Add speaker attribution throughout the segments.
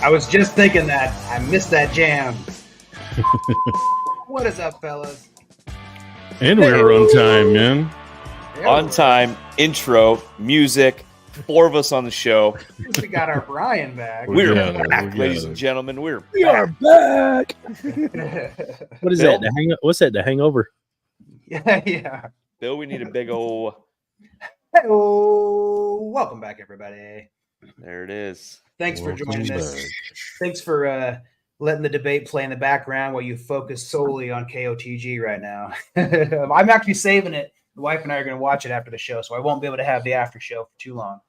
Speaker 1: I was just thinking that. I missed that jam. What is up, fellas?
Speaker 2: And we're on time, man.
Speaker 3: On time, intro, music, 4 of us on the show.
Speaker 1: We got our Brian back.
Speaker 3: We're back, ladies and gentlemen. We
Speaker 4: are back. What is
Speaker 3: Bill?
Speaker 4: that? What's that? The Hangover?
Speaker 1: Yeah.
Speaker 3: Bill, we need a big old...
Speaker 1: Hello. Welcome back, everybody.
Speaker 3: There it is.
Speaker 1: Thanks for
Speaker 2: Welcome
Speaker 1: joining us.
Speaker 2: back.
Speaker 1: Thanks for letting the debate play in the background while you focus solely on KOTG right now. I'm actually saving it. The wife and I are going to watch it after the show, so I won't be able to have the after show for too long.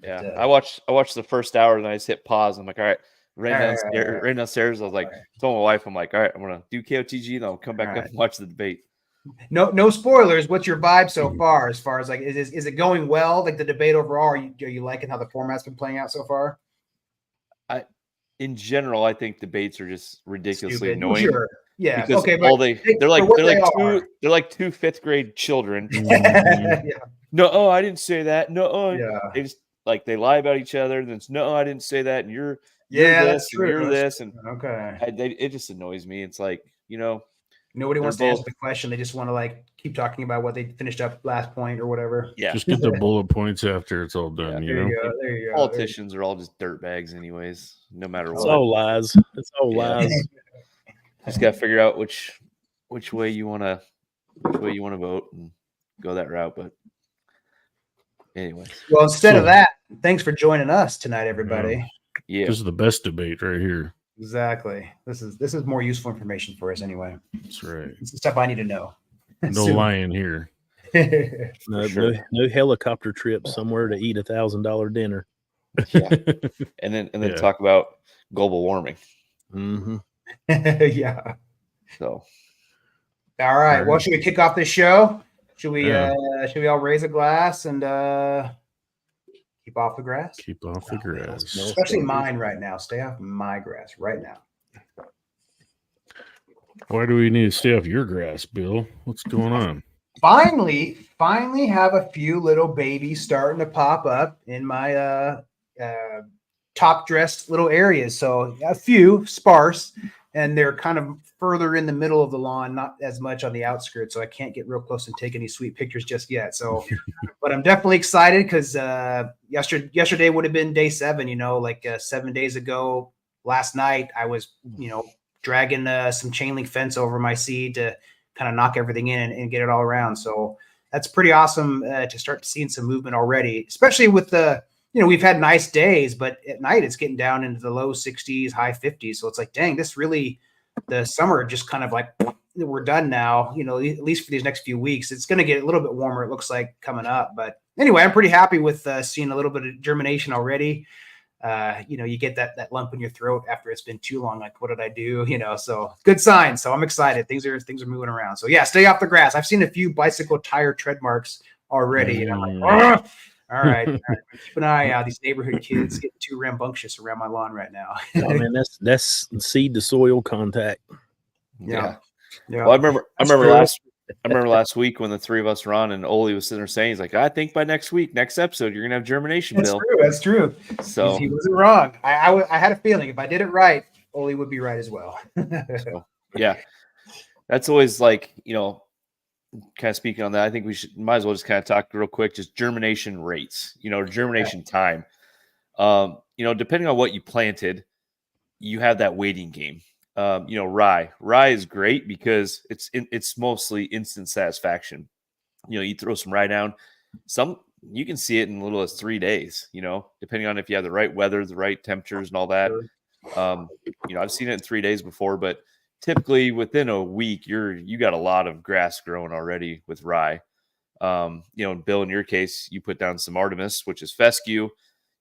Speaker 3: Yeah,
Speaker 1: But,
Speaker 3: I watched the first hour and I just hit pause. I'm like, all right,
Speaker 1: All
Speaker 3: right downstairs. I was like, told my wife, I'm like, all right, I'm gonna do KOTG, then I'll come back up and watch the debate.
Speaker 1: No spoilers. What's your vibe so far? As far as like, is it going well? Like the debate overall, are you liking how the format's been playing out so far?
Speaker 3: In general, I think debates are just ridiculously
Speaker 1: Stupid.
Speaker 3: annoying.
Speaker 1: Sure. Yeah.
Speaker 3: Because
Speaker 1: okay.
Speaker 3: they're like two 5th grade children.
Speaker 1: Yeah.
Speaker 3: No, I didn't say that. No,
Speaker 1: Yeah.
Speaker 3: they just they lie about each other. And then no, I didn't say that. And you're
Speaker 1: That's
Speaker 3: this,
Speaker 1: true.
Speaker 3: and you're this, and
Speaker 1: okay.
Speaker 3: it just annoys me. It's like,
Speaker 1: Nobody wants to
Speaker 3: both-
Speaker 1: answer the question. They just want to like keep talking about what they finished up last point or whatever.
Speaker 3: yeah.
Speaker 2: Just get the bullet points after it's all done,
Speaker 3: Yeah,
Speaker 2: you
Speaker 1: There
Speaker 2: know?
Speaker 1: you go. There you go.
Speaker 3: Politicians are all just dirtbags, anyways. No matter
Speaker 4: It's
Speaker 3: what,
Speaker 4: all lies. It's all
Speaker 3: Yeah.
Speaker 4: lies.
Speaker 3: just gotta figure out which way you wanna vote and go that route. But anyways,
Speaker 1: Well, instead of
Speaker 2: So-
Speaker 1: that, thanks for joining us tonight, everybody.
Speaker 3: yeah,
Speaker 2: This is the best debate right here.
Speaker 1: Exactly. This is more useful information for us anyway.
Speaker 2: That's right.
Speaker 1: It's the stuff I need to know.
Speaker 2: No lying here.
Speaker 4: No,
Speaker 3: sure.
Speaker 4: no helicopter trip somewhere to eat $1,000 dinner.
Speaker 3: yeah, and then
Speaker 2: Yeah.
Speaker 3: talk about global warming.
Speaker 4: Mm-hmm.
Speaker 1: Yeah.
Speaker 3: So
Speaker 1: All right.
Speaker 2: All
Speaker 1: Well,
Speaker 2: right.
Speaker 1: should we kick off this show? Should we
Speaker 2: Yeah.
Speaker 1: should we all raise a glass and keep off the grass?
Speaker 2: Keep off the grass.
Speaker 1: Especially mine right now. Stay off my grass right now.
Speaker 2: Why do we need to stay off your grass, Bill? What's going on?
Speaker 1: Finally have a few little babies starting to pop up in my top dressed little areas. So a few sparse, and they're kind of further in the middle of the lawn, not as much on the outskirts. So I can't get real close and take any sweet pictures just yet. So, but I'm definitely excited because yesterday would have been day 7. 7 days ago, last night I was dragging some chain link fence over my seed to kind of knock everything in and get it all around. So that's pretty awesome to start seeing some movement already, especially with we've had nice days, but at night it's getting down into the low 60s, high 50s. So it's like, dang, the summer just kind of like, we're done now, at least for these next few weeks. It's going to get a little bit warmer, it looks like, coming up. But anyway, I'm pretty happy with seeing a little bit of germination already. You get that lump in your throat after it's been too long. Like, what did I do? So good sign. So I'm excited. Things are moving around. So yeah, stay off the grass. I've seen a few bicycle tire tread marks already. And I'm like, "Ugh." All right. Keep an eye out. These neighborhood kids getting too rambunctious around my lawn right now.
Speaker 4: Oh, man, that's seed to soil contact.
Speaker 3: yeah.
Speaker 1: Yeah.
Speaker 3: Well, I remember
Speaker 1: true.
Speaker 3: last week when the 3 of us were on, and Olee was sitting there saying, he's like, I think by next episode you're gonna have germination,
Speaker 1: That's
Speaker 3: Bill.
Speaker 1: true. That's true.
Speaker 3: So
Speaker 1: He wasn't wrong. I had a feeling if I did it right, Olee would be right as well.
Speaker 3: yeah, that's always like, kind of speaking on that, I think we might as well just kind of talk real quick, just germination rates, germination time. Depending on what you planted, you have that waiting game. Rye is great because it's mostly instant satisfaction. You throw some rye down, you can see it in little as 3 days, depending on if you have the right weather, the right temperatures and all that. I've seen it in 3 days before, but typically within a week, you got a lot of grass growing already with rye. Bill, in your case, you put down some Artemis, which is fescue.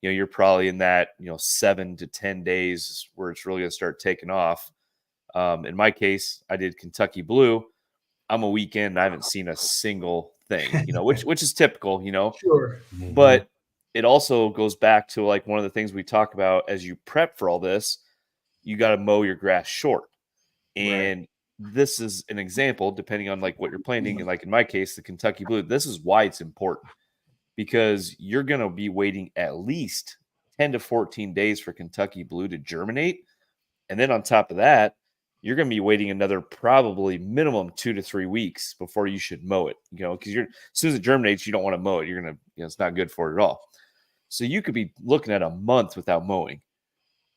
Speaker 3: You're probably in that 7 to 10 days where it's really going to start taking off. In my case, I did Kentucky Blue. I'm a week in, I haven't seen a single thing, which is typical,
Speaker 1: Sure.
Speaker 3: But it also goes back to like one of the things we talk about as you prep for all this. You got to mow your grass short. And this is an example, depending on like what you're planting. And like in my case, the Kentucky Blue, this is why it's important, because you're going to be waiting at least 10 to 14 days for Kentucky Blue to germinate. And then on top of that, you're going to be waiting another probably minimum 2 to 3 weeks before you should mow it, because as soon as it germinates, you don't want to mow it. You're going to, it's not good for it at all. So you could be looking at a month without mowing.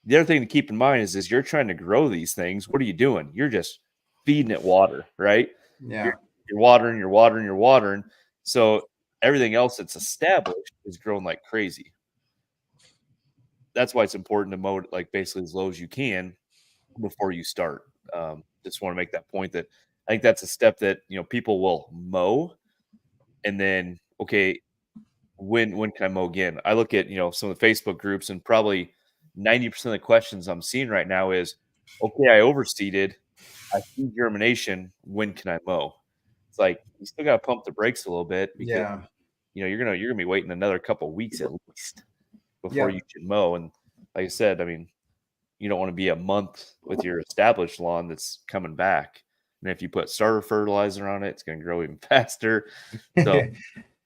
Speaker 3: The other thing to keep in mind is you're trying to grow these things. What are you doing? You're just feeding it water, right?
Speaker 1: Yeah.
Speaker 3: You're watering. So everything else that's established is growing like crazy. That's why it's important to mow it like basically as low as you can before you start. Just want to make that point that I think that's a step that, people will mow and then, okay, when can I mow again? I look at, some of the Facebook groups, and probably 90% of the questions I'm seeing right now is, okay, I overseeded, I see germination, when can I mow? It's like, you still got to pump the brakes a little bit because, you're going to be waiting another couple of weeks at least before you should mow. And like I said, I mean, you don't want to be a month with your established lawn that's coming back. And if you put starter fertilizer on it, it's going to grow even faster. So,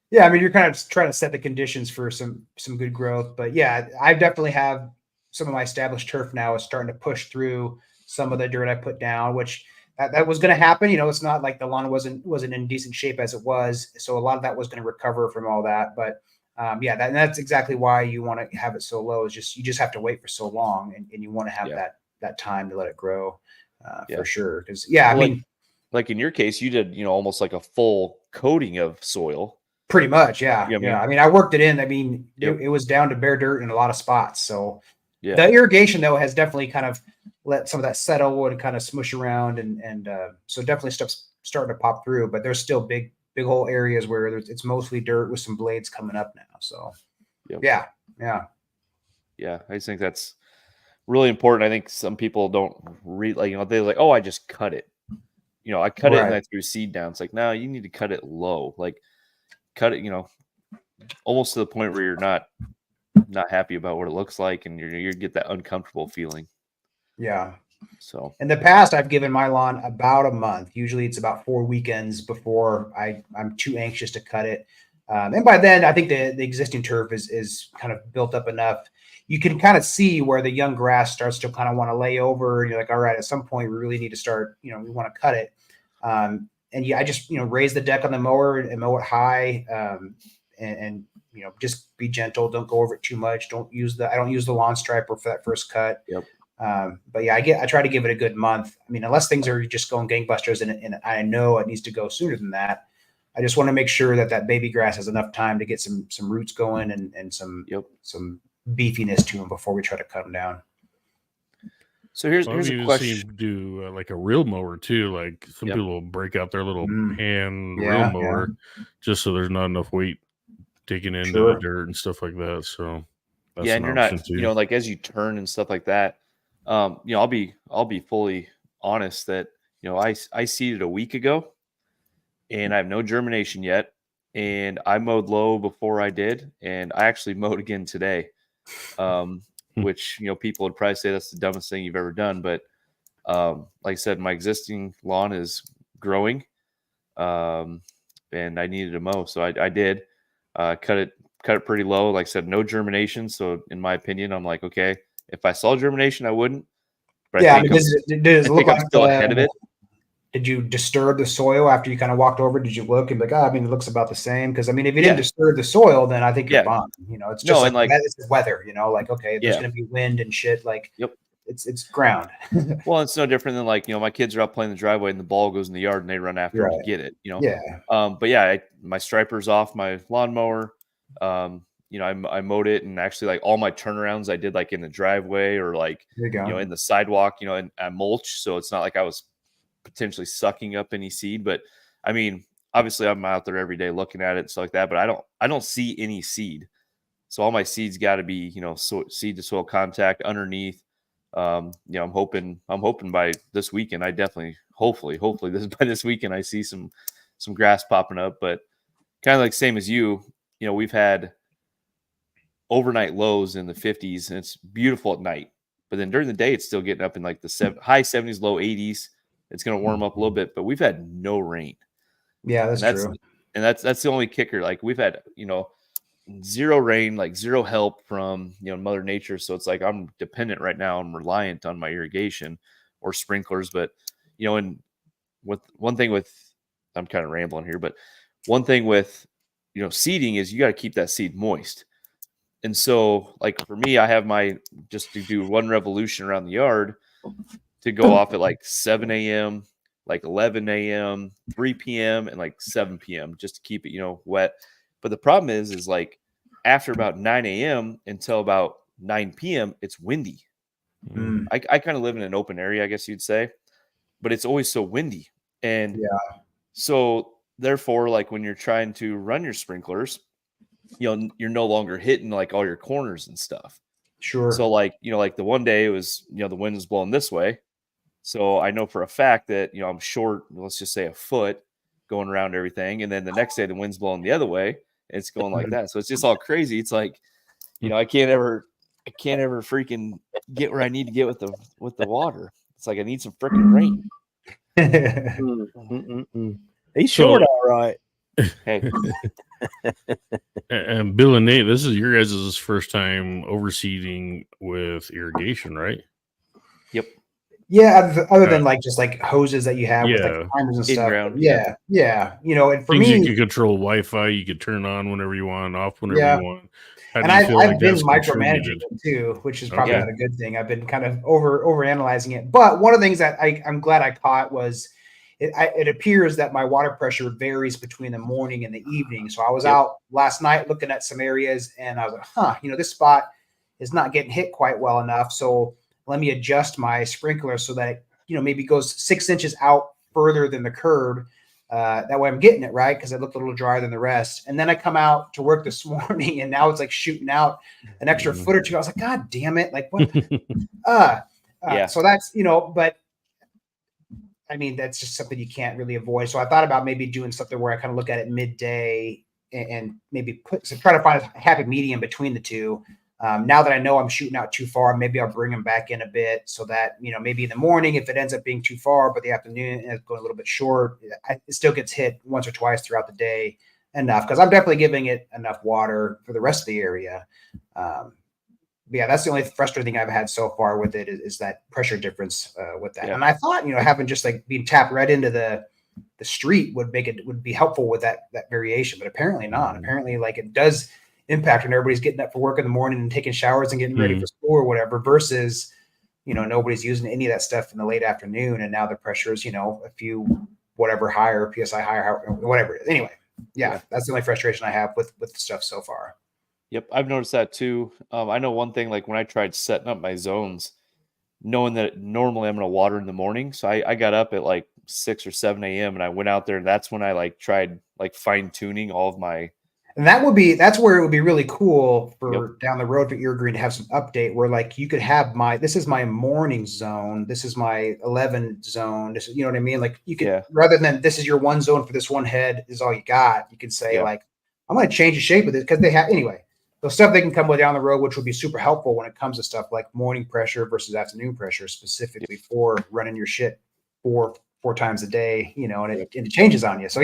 Speaker 1: yeah, I mean, you're kind of trying to set the conditions for some good growth. But yeah, I definitely have some of my established turf now is starting to push through some of the dirt I put down, which that was going to happen. It's not like the lawn wasn't in decent shape as it was. So a lot of that was going to recover from all that. But that's exactly why you want to have it so low. Is you just have to wait for so long, and you want to have that time to let it grow for sure. Because I mean,
Speaker 3: like in your case, you did almost like a full coating of soil.
Speaker 1: Pretty much, yeah. I mean, I worked it in. I mean, it was down to bare dirt in a lot of spots. So the irrigation though has definitely kind of let some of that settle and kind of smush around, and so definitely stuff's starting to pop through. But there's still big whole areas where it's mostly dirt with some blades coming up now. So yeah, I
Speaker 3: just think that's really important. I think some people don't read they're like, oh, I just cut it. I cut it and I threw seed down. It's like, no, you need to cut it low. Like cut it, almost to the point where you're not happy about what it looks like, and you get that uncomfortable feeling.
Speaker 1: Yeah.
Speaker 3: So
Speaker 1: in the past, I've given my lawn about a month. Usually it's about 4 weekends before I'm too anxious to cut it. And by then, I think the existing turf is kind of built up enough. You can kind of see where the young grass starts to kind of want to lay over. And you're like, all right, at some point we really need to start, we want to cut it. I just, raise the deck on the mower and mow it high. And just be gentle. Don't go over it too much. I don't use the lawn striper for that first cut.
Speaker 3: Yep.
Speaker 1: But I try to give it a good month. I mean, unless things are just going gangbusters and I know it needs to go sooner than that, I just want to make sure that baby grass has enough time to get some roots going and some beefiness to them before we try to cut them down.
Speaker 3: So here's a question.
Speaker 2: Do like a real mower too. Like some people will break out their little hand real mower just so there's not enough weight digging into the dirt and stuff like that. So that's
Speaker 3: and you're not, like as you turn and stuff like that. I'll be fully honest that I seeded a week ago, and I have no germination yet, and I mowed low before I did, and I actually mowed again today. Which people would probably say that's the dumbest thing you've ever done, but like I said, my existing lawn is growing, and I needed to mow, so I did cut it pretty low. Like I said, no germination, so in my opinion, I'm like, okay, if I saw germination, I wouldn't. But I think I'm still ahead of it.
Speaker 1: Did you disturb the soil after you kind of walked over? Did you look and be like, it looks about the same? Because I mean, if you didn't disturb the soil, then I think you're fine. It's just it's the weather. Like, okay, there's going to be wind and shit. Like, it's ground.
Speaker 3: Well, it's no different than like my kids are out playing the driveway and the ball goes in the yard and they run after it to get it. But my striper's off my lawnmower. I mowed it, and actually like all my turnarounds I did like in the driveway or like in the sidewalk, and I mulch, so it's not like I was potentially sucking up any seed. But I mean, obviously I'm out there every day looking at it and stuff like that, but I don't see any seed. So all my seeds got to be seed to soil contact underneath. I'm hoping by this weekend I definitely hopefully by this weekend I see some grass popping up. But kind of like same as you, we've had overnight lows in the 50s, and it's beautiful at night. But then during the day, it's still getting up in like the high 70s, low 80s. It's going to warm up a little bit, but we've had no rain.
Speaker 1: Yeah, that's true.
Speaker 3: And that's the only kicker. Like we've had, zero rain, like zero help from, Mother Nature. So it's like I'm dependent right now. I'm reliant on my irrigation or sprinklers. But, and I'm kind of rambling here, but one thing with, seeding is you got to keep that seed moist. And so, like for me, I have just to do one revolution around the yard to go off at like 7 a.m., like 11 a.m., 3 p.m., and like 7 p.m. just to keep it, wet. But the problem is like after about 9 a.m. until about 9 p.m., it's windy.
Speaker 1: Mm.
Speaker 3: I kind of live in an open area, I guess you'd say, but it's always so windy. And so therefore, like when you're trying to run your sprinklers, you're no longer hitting like all your corners and stuff.
Speaker 1: Sure.
Speaker 3: So like, like the one day it was, the wind was blowing this way. So I know for a fact that, I'm short, let's just say a foot going around everything. And then the next day the wind's blowing the other way. And it's going like that. So it's just all crazy. It's like, I can't ever freaking get where I need to get with the water. It's like I need some freaking rain.
Speaker 4: He's short, all right.
Speaker 3: Hey.
Speaker 2: And Bill and Nate, this is your guys' first time overseeding with irrigation, right?
Speaker 3: Yep.
Speaker 1: Yeah, other than like just like hoses that you have with like timers and stuff.
Speaker 3: In-ground,
Speaker 1: yeah. And for
Speaker 2: things
Speaker 1: me,
Speaker 2: you can control Wi-Fi, you could turn on whenever you want, off whenever you want.
Speaker 1: And I've been micromanaging it too, which is probably not a good thing. I've been kind of over analyzing it. But one of the things that I'm glad I caught was it appears that my water pressure varies between the morning and the evening. So I was out last night looking at some areas, and I was like, this spot is not getting hit quite well enough. So let me adjust my sprinkler so that it, maybe goes 6 inches out further than the curb. That way I'm getting it right because it looked a little drier than the rest. And then I come out to work this morning, and now it's like shooting out an extra foot or two. I was like, God damn it! Like what? So that's but I mean that's just something you can't really avoid. So I thought about maybe doing something where I kind of look at it midday and maybe try to find a happy medium between the two. Now that I know I'm shooting out too far, maybe I'll bring them back in a bit so that, maybe in the morning, if it ends up being too far, but the afternoon is going a little bit short, it still gets hit once or twice throughout the day enough because I'm definitely giving it enough water for the rest of the area. But yeah, that's the only frustrating thing I've had so far with it is that pressure difference with that. Yeah. And I thought, having just like being tapped right into the street would be helpful with that variation, but apparently not. Apparently, like it does impact when everybody's getting up for work in the morning and taking showers and getting ready for school or whatever versus, nobody's using any of that stuff in the late afternoon. And now the pressure is, a few, whatever higher, PSI higher, whatever it is. Anyway, that's the only frustration I have with the stuff so far.
Speaker 3: Yep. I've noticed that too. I know one thing, like when I tried setting up my zones, knowing that normally I'm going to water in the morning. So I got up at like 6 or 7 a.m. and I went out there, and that's when I tried fine tuning all of my.
Speaker 1: And that's where it would be really cool for down the road for Green to have some update where you could have this is my morning zone. This is my 11 zone. This is, you know what I mean? Like you could, rather than this is your one zone for this one head is all you got. You could say I'm going to change the shape of this because they have, anyway, the stuff they can come with down the road, which would be super helpful when it comes to stuff like morning pressure versus afternoon pressure, specifically for running your shit four times a day, and it changes on you. So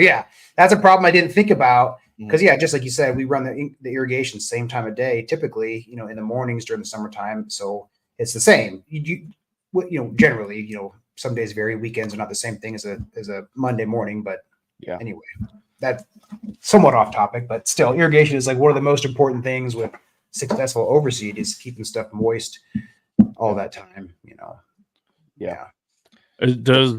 Speaker 1: that's a problem I didn't think about. Because just like you said, we run the irrigation same time of day, typically, in the mornings during the summertime. So it's the same. You generally, some days vary. Weekends are not the same thing as a Monday morning. But anyway, that's somewhat off topic. But still, irrigation is like one of the most important things with successful overseed is keeping stuff moist all that time.
Speaker 2: It does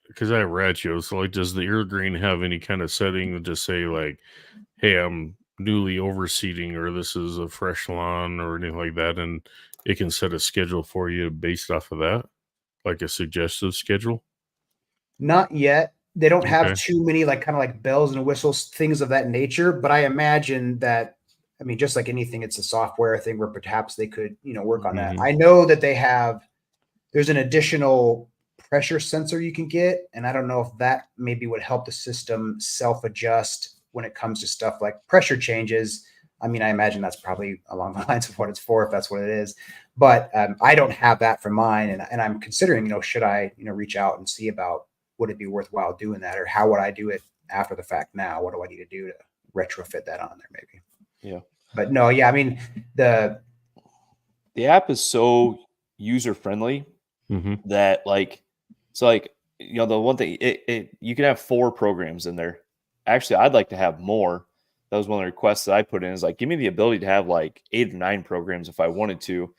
Speaker 2: because I have ratio, so does the irrigreen have any kind of setting to just say hey, I'm newly overseeding, or this is a fresh lawn, or anything like that, and it can set a schedule for you based off of that, like a suggestive schedule?
Speaker 1: Not yet. They don't have too many kind of bells and whistles, things of that nature. But I imagine that, I mean, just like anything, it's a software thing where perhaps they could, work on that. I know that there's an additional pressure sensor you can get, and I don't know if that maybe would help the system self-adjust when it comes to stuff like pressure changes. I mean, I imagine that's probably along the lines of what it's for, if that's what it is. But I don't have that for mine, and I'm considering, should I, reach out and see about would it be worthwhile doing that, or how would I do it after the fact? Now, what do I need to do to retrofit that on there? Maybe.
Speaker 3: Yeah.
Speaker 1: But no, yeah, I mean the
Speaker 3: app is so user friendly
Speaker 2: Mm-hmm.
Speaker 3: that like, so like, the one thing you can have 4 programs in there. Actually, I'd like to have more. That was one of the requests that I put in, is like, give me the ability to have like 8 or 9 programs if I wanted to,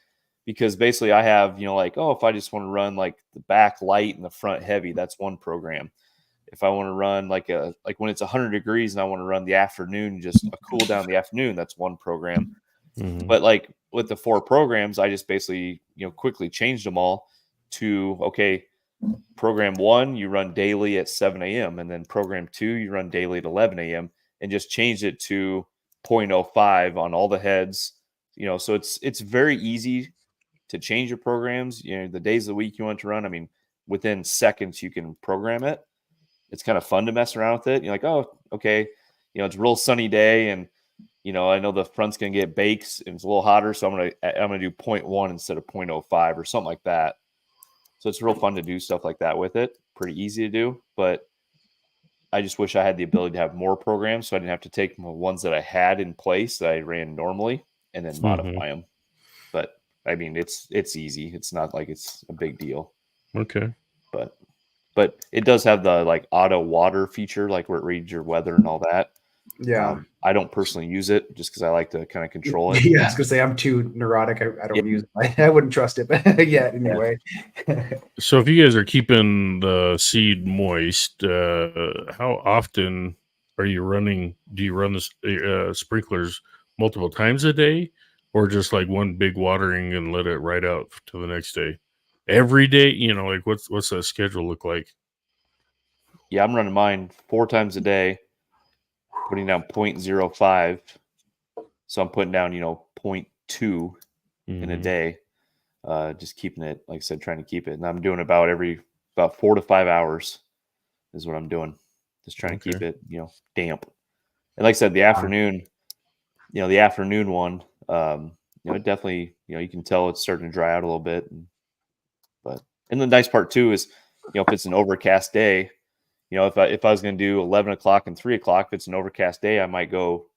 Speaker 3: because basically I have, like, oh, if I just want to run like the back light and the front heavy, that's one program. If I want to run like when it's 100 degrees and I want to run the afternoon, just a cool down the afternoon, that's one program.
Speaker 2: Mm-hmm.
Speaker 3: But like with the 4 programs, I just basically, quickly changed them all to, okay, program 1, you run daily at 7 a.m. And then program 2, you run daily at 11 a.m. and just changed it to 0.05 on all the heads. So it's very easy to change your programs. The days of the week you want to run, I mean, within seconds you can program it. It's kind of fun to mess around with it. You're like, oh, okay, it's a real sunny day, and I know the front's gonna get baked and it's a little hotter, so I'm gonna do 0.1 instead of 0.05 or something like that. So it's real fun to do stuff like that with it. Pretty easy to do, but I just wish I had the ability to have more programs, so I didn't have to take the ones that I had in place that I ran normally and then modify them. But I mean, it's easy. It's not like it's a big deal.
Speaker 2: Okay.
Speaker 3: But it does have the like auto water feature, like where it reads your weather and all that.
Speaker 1: yeah.
Speaker 3: I don't personally use it just because I like to kind of control it.
Speaker 1: Yeah, I was gonna say I'm too neurotic. I don't use it. I wouldn't trust it, but yeah, anyway.
Speaker 2: So if you guys are keeping the seed moist, how often are you running? Do you run the sprinklers multiple times a day, or just like one big watering and let it ride out to the next day? Every day, like what's that schedule look like?
Speaker 3: Yeah, I'm running mine 4 times a day, putting down 0.05. So I'm putting down, 0.2 in a day. Just keeping it, like I said, trying to keep it. And I'm doing about 4 to 5 hours is what I'm doing. Just trying to keep it, damp. And like I said, the afternoon, the afternoon one, it definitely, you can tell it's starting to dry out a little bit. And the nice part too is, if it's an overcast day, if I was going to do 11 o'clock and 3 o'clock, if it's an overcast day, I might go,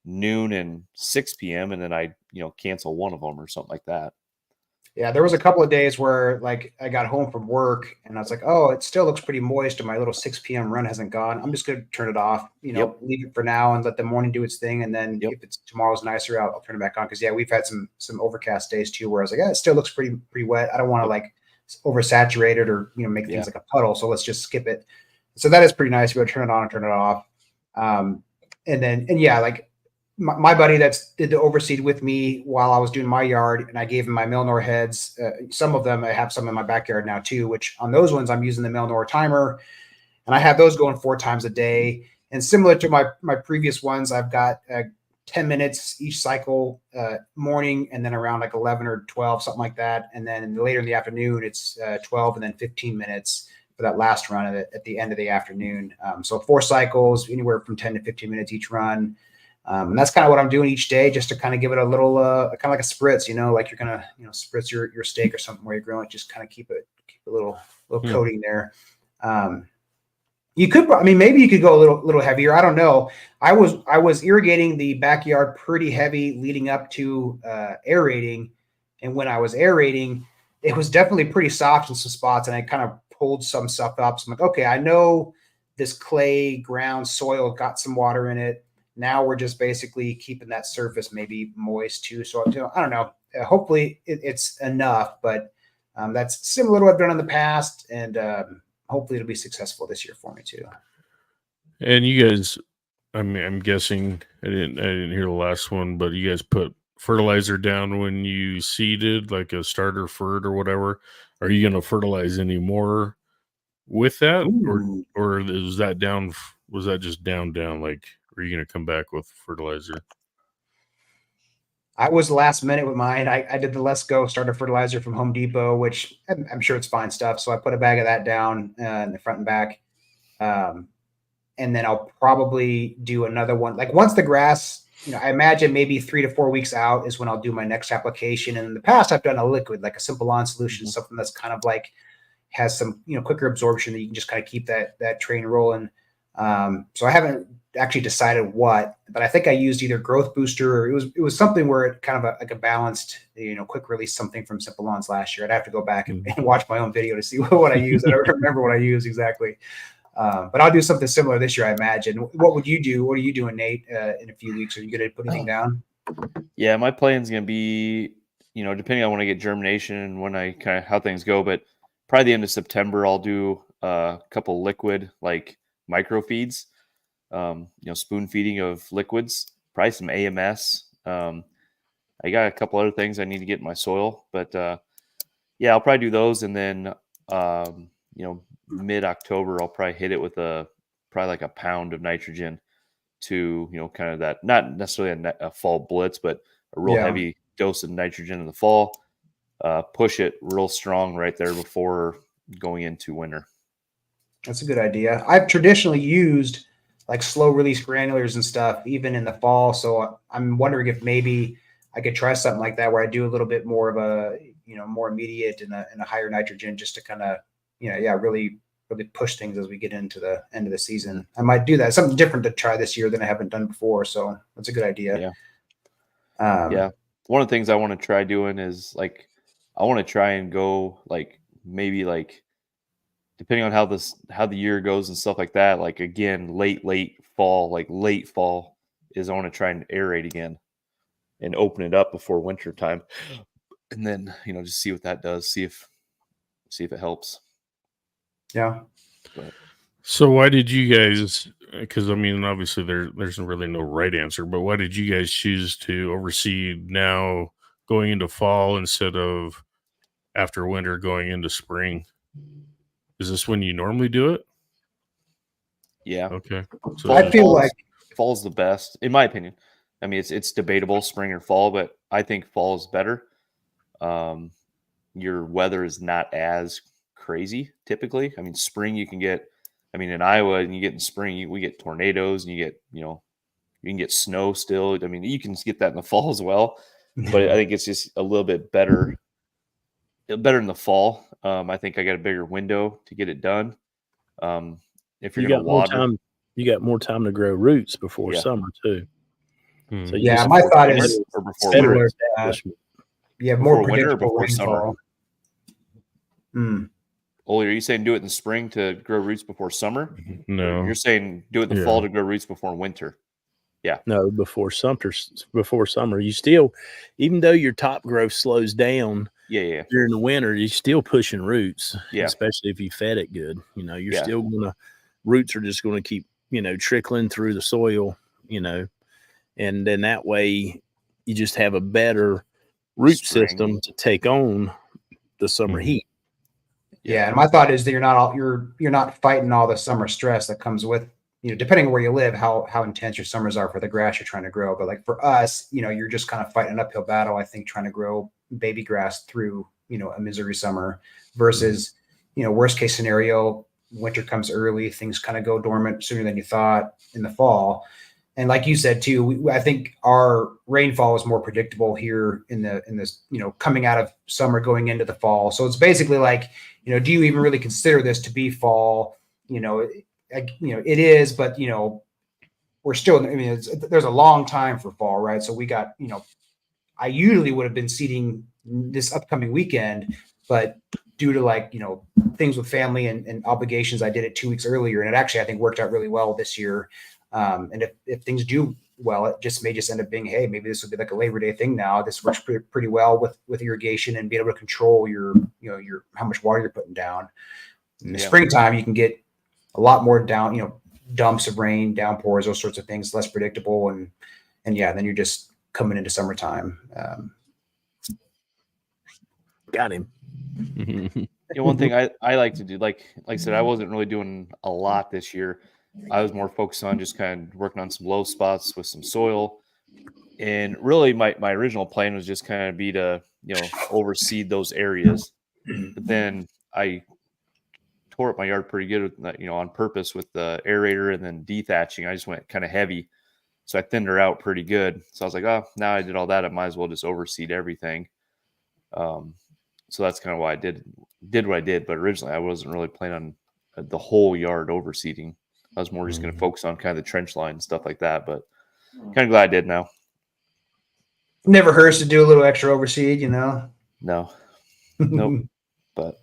Speaker 3: noon and 6 p.m. and then I, cancel one of them or something like that.
Speaker 1: Yeah, there was a couple of days where like I got home from work and I was like, oh, it still looks pretty moist and my little 6 p.m. run hasn't gone. I'm just going to turn it off, leave it for now and let the morning do its thing. And then if it's tomorrow's nicer out, I'll turn it back on. Cause yeah, we've had some overcast days too, where I was like, yeah, it still looks pretty wet. I don't want to like oversaturate it or, make things like a puddle. So let's just skip it. So that is pretty nice. You go turn it on and turn it off. And yeah, like my buddy did the overseed with me while I was doing my yard, and I gave him my Milnor heads. Some of them, I have some in my backyard now too, which on those ones, I'm using the Milnor timer, and I have those going 4 times a day. And similar to my previous ones, I've got 10 minutes each cycle, morning, and then around like 11 or 12, something like that. And then later in the afternoon, it's 12 and then 15 minutes for that last run at the end of the afternoon. So 4 cycles, anywhere from 10 to 15 minutes each run. And that's kind of what I'm doing each day, just to kind of give it a little, kind of like a spritz, like you're going to, spritz your steak or something where you're grilling, just kind of keep a little coating there. You could, maybe you could go a little heavier. I don't know. I was irrigating the backyard pretty heavy leading up to aerating. And when I was aerating, it was definitely pretty soft in some spots. And I kind of pulled some stuff up. So I'm like, okay, I know this clay ground soil got some water in it. Now we're just basically keeping that surface maybe moist too. So I don't know. Hopefully it's enough, but that's similar to what I've done in the past, and hopefully it'll be successful this year for me too.
Speaker 2: And you guys, I'm guessing I didn't hear the last one, but you guys put fertilizer down when you seeded, like a starter fert or whatever. Are you going to fertilize any more with that, or is that down? Was that just down? Like, are you going to come back with fertilizer?
Speaker 1: I was last minute with mine. I did the Let's Go starter fertilizer from Home Depot, which I'm sure it's fine stuff. So I put a bag of that down in the front and back. And then I'll probably do another one. Like once the grass, I imagine maybe 3 to 4 weeks out is when I'll do my next application. And in the past, I've done a liquid, like a simple lawn solution, something that's kind of like has some, quicker absorption that you can just kind of keep that train rolling. So I haven't actually decided what, but I think I used either Growth Booster or it was something where it kind of like a balanced, quick release something from Simple Lawns last year. I'd have to go back and watch my own video to see what I used. I don't remember what I used exactly. But I'll do something similar this year, I imagine. What would you do? What are you doing, Nate, in a few weeks? Are you going to put anything down?
Speaker 3: Yeah, my plan's going to be, depending on when I get germination and when I kind of how things go, but probably the end of September, I'll do a couple liquid like micro feeds, spoon feeding of liquids, probably some AMS. I got a couple other things I need to get in my soil, but yeah, I'll probably do those. And then, mid-October, I'll probably hit it with probably like a pound of nitrogen to, kind of that, not necessarily a fall blitz, but a real heavy dose of nitrogen in the fall, push it real strong right there before going into winter.
Speaker 1: That's a good idea. I've traditionally used like slow release granulars and stuff, even in the fall. So I'm wondering if maybe I could try something like that where I do a little bit more of a, more immediate and a higher nitrogen just to kind of, really push things as we get into the end of the season. I might do that. Something different to try this year than I haven't done before. So that's a good idea.
Speaker 3: Yeah. One of the things I want to try doing is like, I want to try and go like, maybe like, depending on how the year goes and stuff like that, like again, late fall is I want to try and aerate again and open it up before winter time. And then, just see what that does. See if it helps.
Speaker 1: Yeah.
Speaker 3: But,
Speaker 2: so why did you guys, because I mean, obviously there's really no right answer, but why did you guys choose to overseed now going into fall instead of after winter going into spring? Is this when you normally do it?
Speaker 3: yeah.
Speaker 2: Okay. So
Speaker 1: I feel like
Speaker 3: fall's the best, in my opinion. I mean, it's debatable spring or fall, but I think fall is better. Your weather is not as crazy typically. I mean, spring you can get, in Iowa, and you get in spring, we get tornadoes and you get, you can get snow still. I mean, you can get that in the fall as well, but I think it's just a little bit better in the fall. I think I got a bigger window to get it done. If you're going to water,
Speaker 4: you got more time to grow roots before summer too.
Speaker 2: Hmm.
Speaker 4: So
Speaker 1: my thought is
Speaker 3: or before
Speaker 1: similar
Speaker 3: winter.
Speaker 1: to that. Yeah,
Speaker 3: Before
Speaker 1: more
Speaker 3: winter or
Speaker 1: predictable
Speaker 3: before summer?
Speaker 1: rainfall.
Speaker 3: Olee, are you saying do it in the spring to grow roots before summer?
Speaker 2: No.
Speaker 3: You're saying do it in the fall to grow roots before winter. Yeah.
Speaker 4: No, before summer. You still, even though your top growth slows down during the winter, you're still pushing roots.
Speaker 3: Yeah.
Speaker 4: Especially if you fed it good. You're still roots are just gonna keep, trickling through the soil, and then that way you just have a better root system to take on the summer heat.
Speaker 1: Yeah, and my thought is that you're not fighting all the summer stress that comes with, depending on where you live, how intense your summers are for the grass you're trying to grow. But like for us, you're just kind of fighting an uphill battle, I think, trying to grow baby grass through, a misery summer versus, worst case scenario, winter comes early, things kind of go dormant sooner than you thought in the fall. And like you said too, I think our rainfall is more predictable here in this, coming out of summer going into the fall. So it's basically like, do you even really consider this to be fall? It is, but we're still. There's a long time for fall, right? So we got, I usually would have been seeding this upcoming weekend, but due to things with family and obligations, I did it 2 weeks earlier, and it actually I think worked out really well this year. And if things do well, it may end up being, hey, maybe this would be like a Labor Day thing now. This works pretty well with irrigation and being able to control your how much water you're putting down. In the springtime, you can get a lot more down, dumps of rain, downpours, those sorts of things, less predictable. And then you're just coming into summertime.
Speaker 4: Got him.
Speaker 3: One thing I like to do, like I said, I wasn't really doing a lot this year. I was more focused on just kind of working on some low spots with some soil. And really my original plan was just kind of be to, overseed those areas. But then I tore up my yard pretty good with, on purpose with the aerator and then dethatching. I just went kind of heavy. So I thinned her out pretty good. So I was like, oh, now I did all that, I might as well just overseed everything. So that's kind of why I did what I did. But originally I wasn't really planning on the whole yard overseeding. I was more just going to focus on kind of the trench line and stuff like that. But kind of glad I did now.
Speaker 1: Never hurts to do a little extra overseed, you know.
Speaker 3: No, nope. But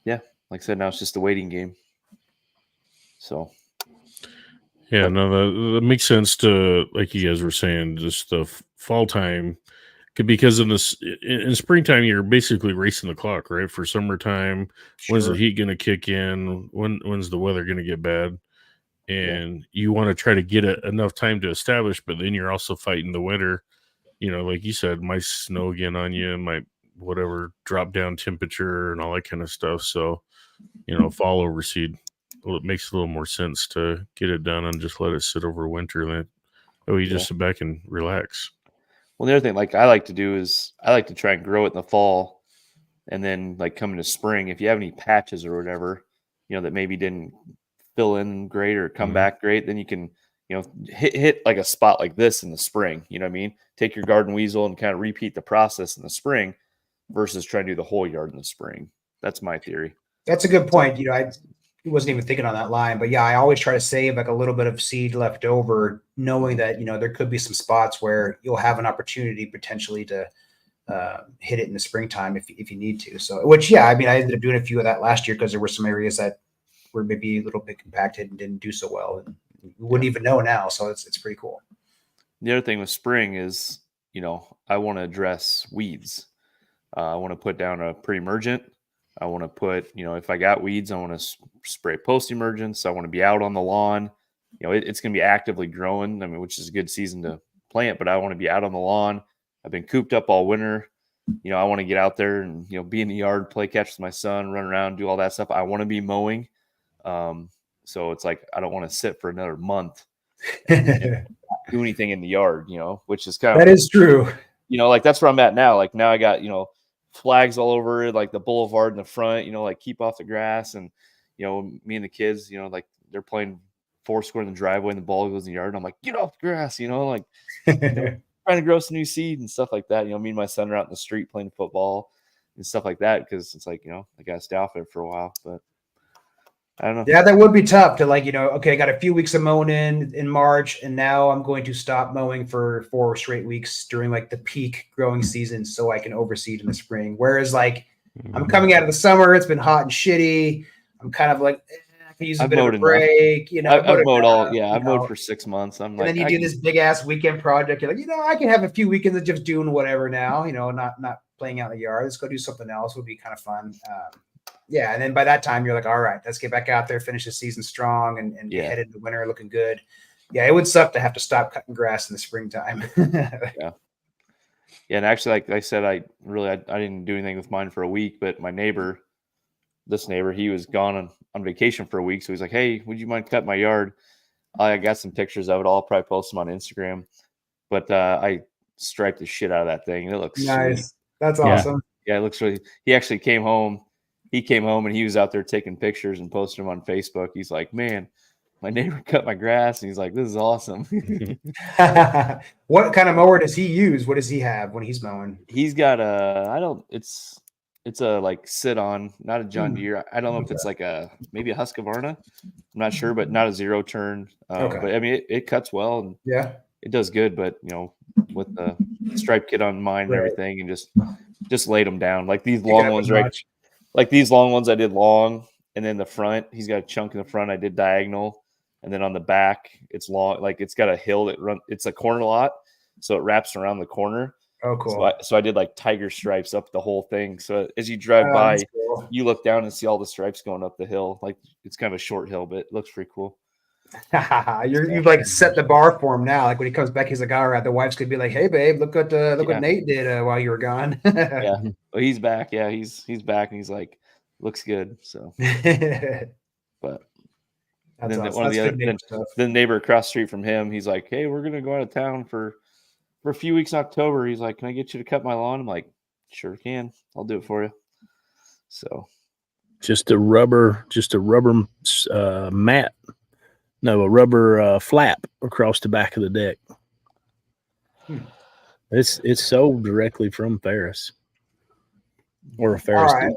Speaker 3: yeah, like I said, now it's just a waiting game. So.
Speaker 2: Yeah, no, that makes sense to, like you guys were saying, just the fall time. Because in springtime, you're basically racing the clock, right? For summertime, when's the heat going to kick in? When's the weather going to get bad? And you want to try to get enough time to establish, but then you're also fighting the winter. You know, like you said, might snow again on you, might whatever drop down temperature and all that kind of stuff. So, you know, fall overseed. Well, it makes a little more sense to get it done and just let it sit over winter. That way you just sit back and relax.
Speaker 3: Well, the other thing, like I like to do is I like to try and grow it in the fall, and then like come into spring, if you have any patches or whatever, you know, that maybe didn't fill in great or come back great, then you can, you know, hit like a spot like this in the spring. You know what I mean? Take your garden weasel and kind of repeat the process in the spring versus trying to do the whole yard in the spring. That's my theory.
Speaker 1: That's a good point. You know, I wasn't even thinking on that line, but yeah, I always try to save like a little bit of seed left over, knowing that, you know, there could be some spots where you'll have an opportunity potentially to hit it in the springtime if you need to. So, which, yeah, I mean, I ended up doing a few of that last year because there were some areas that were maybe a little bit compacted and didn't do so well, and you wouldn't even know now. So it's pretty cool.
Speaker 3: The other thing with spring is, you know, I want to address weeds. I want to put down a pre-emergent. I want to put, you know, if I got weeds, I want to spray post-emergence. I want to be out on the lawn. You know, it's going to be actively growing, I mean, which is a good season to plant, but I want to be out on the lawn. I've been cooped up all winter. You know, I want to get out there and, you know, be in the yard, play catch with my son, run around, do all that stuff. I want to be mowing. So it's like, I don't want to sit for another month and do anything in the yard, you know, which is kind of,
Speaker 1: that is true.
Speaker 3: You know, like that's where I'm at now. Like now I got, you know, flags all over it, like the boulevard in the front, you know, like keep off the grass. And, you know, me and the kids, you know, like they're playing foursquare in the driveway and the ball goes in the yard. And I'm like, get off the grass, you know, like you know, trying to grow some new seed and stuff like that. You know, me and my son are out in the street playing football and stuff like that because it's like, you know, I got to stay off it for a while, but I don't know.
Speaker 1: Yeah, that would be tough to, like, you know, okay, I got a few weeks of mowing in March, and now I'm going to stop mowing for 4 straight weeks during like the peak growing season so I can overseed in the spring. Whereas like I'm coming out of the summer, it's been hot and shitty. I'm kind of like, I can use a bit of a break. You know,
Speaker 3: I've mowed I've mowed for 6 months. I'm like,
Speaker 1: and then you do this big ass weekend project. You're like, you know, I can have a few weekends of just doing whatever now, you know, not playing out in the yard. Let's go do something else. Would be kind of fun. Yeah, and then by that time you're like, all right, let's get back out there, finish the season strong, and head into winter looking good. Yeah, it would suck to have to stop cutting grass in the springtime.
Speaker 3: Yeah, and actually, like I said, I didn't do anything with mine for a week, but my neighbor, he was gone on vacation for a week, so he's like, hey, would you mind cutting my yard? I got some pictures of it. I'll probably post them on Instagram, but I striped the shit out of that thing. It looks
Speaker 1: nice.
Speaker 3: sweet.
Speaker 1: That's awesome.
Speaker 3: Yeah, it looks really. He actually came home. He came home and he was out there taking pictures and posting them on Facebook. He's like, man, my neighbor cut my grass. And he's like, this is awesome.
Speaker 1: What kind of mower does he use? What does he have when he's mowing?
Speaker 3: He's got it's a like sit on, not a John Deere. I don't know if it's like maybe a Husqvarna. I'm not sure, but not a zero turn.
Speaker 1: Okay.
Speaker 3: But I mean, it cuts well and it does good. But you know, with the stripe kit on mine and everything, and just laid them down like these long ones, right? Like these long ones I did long, and then the front, he's got a chunk in the front I did diagonal, and then on the back it's long, like it's got a hill that it's a corner lot, so it wraps around the corner.
Speaker 1: Oh, cool.
Speaker 3: So I did like tiger stripes up the whole thing. So as you drive by,
Speaker 1: cool.
Speaker 3: You look down and see all the stripes going up the hill. Like it's kind of a short hill, but it looks pretty coul.
Speaker 1: You've like set the bar for him now. Like when he comes back, he's like, all right, the wife's gonna be like, hey babe, look what Nate did while you were gone.
Speaker 3: Yeah, well, he's back. Yeah, he's back, and he's like, looks good. So, but
Speaker 1: that's
Speaker 3: then
Speaker 1: awesome.
Speaker 3: the neighbor across the street from him, he's like, hey, we're gonna go out of town for a few weeks in October. He's like, can I get you to cut my lawn? I'm like, sure can. I'll do it for you. So,
Speaker 4: just a rubber mat. No, a rubber flap across the back of the deck. It's sold directly from Ferris or a Ferris.
Speaker 1: All right.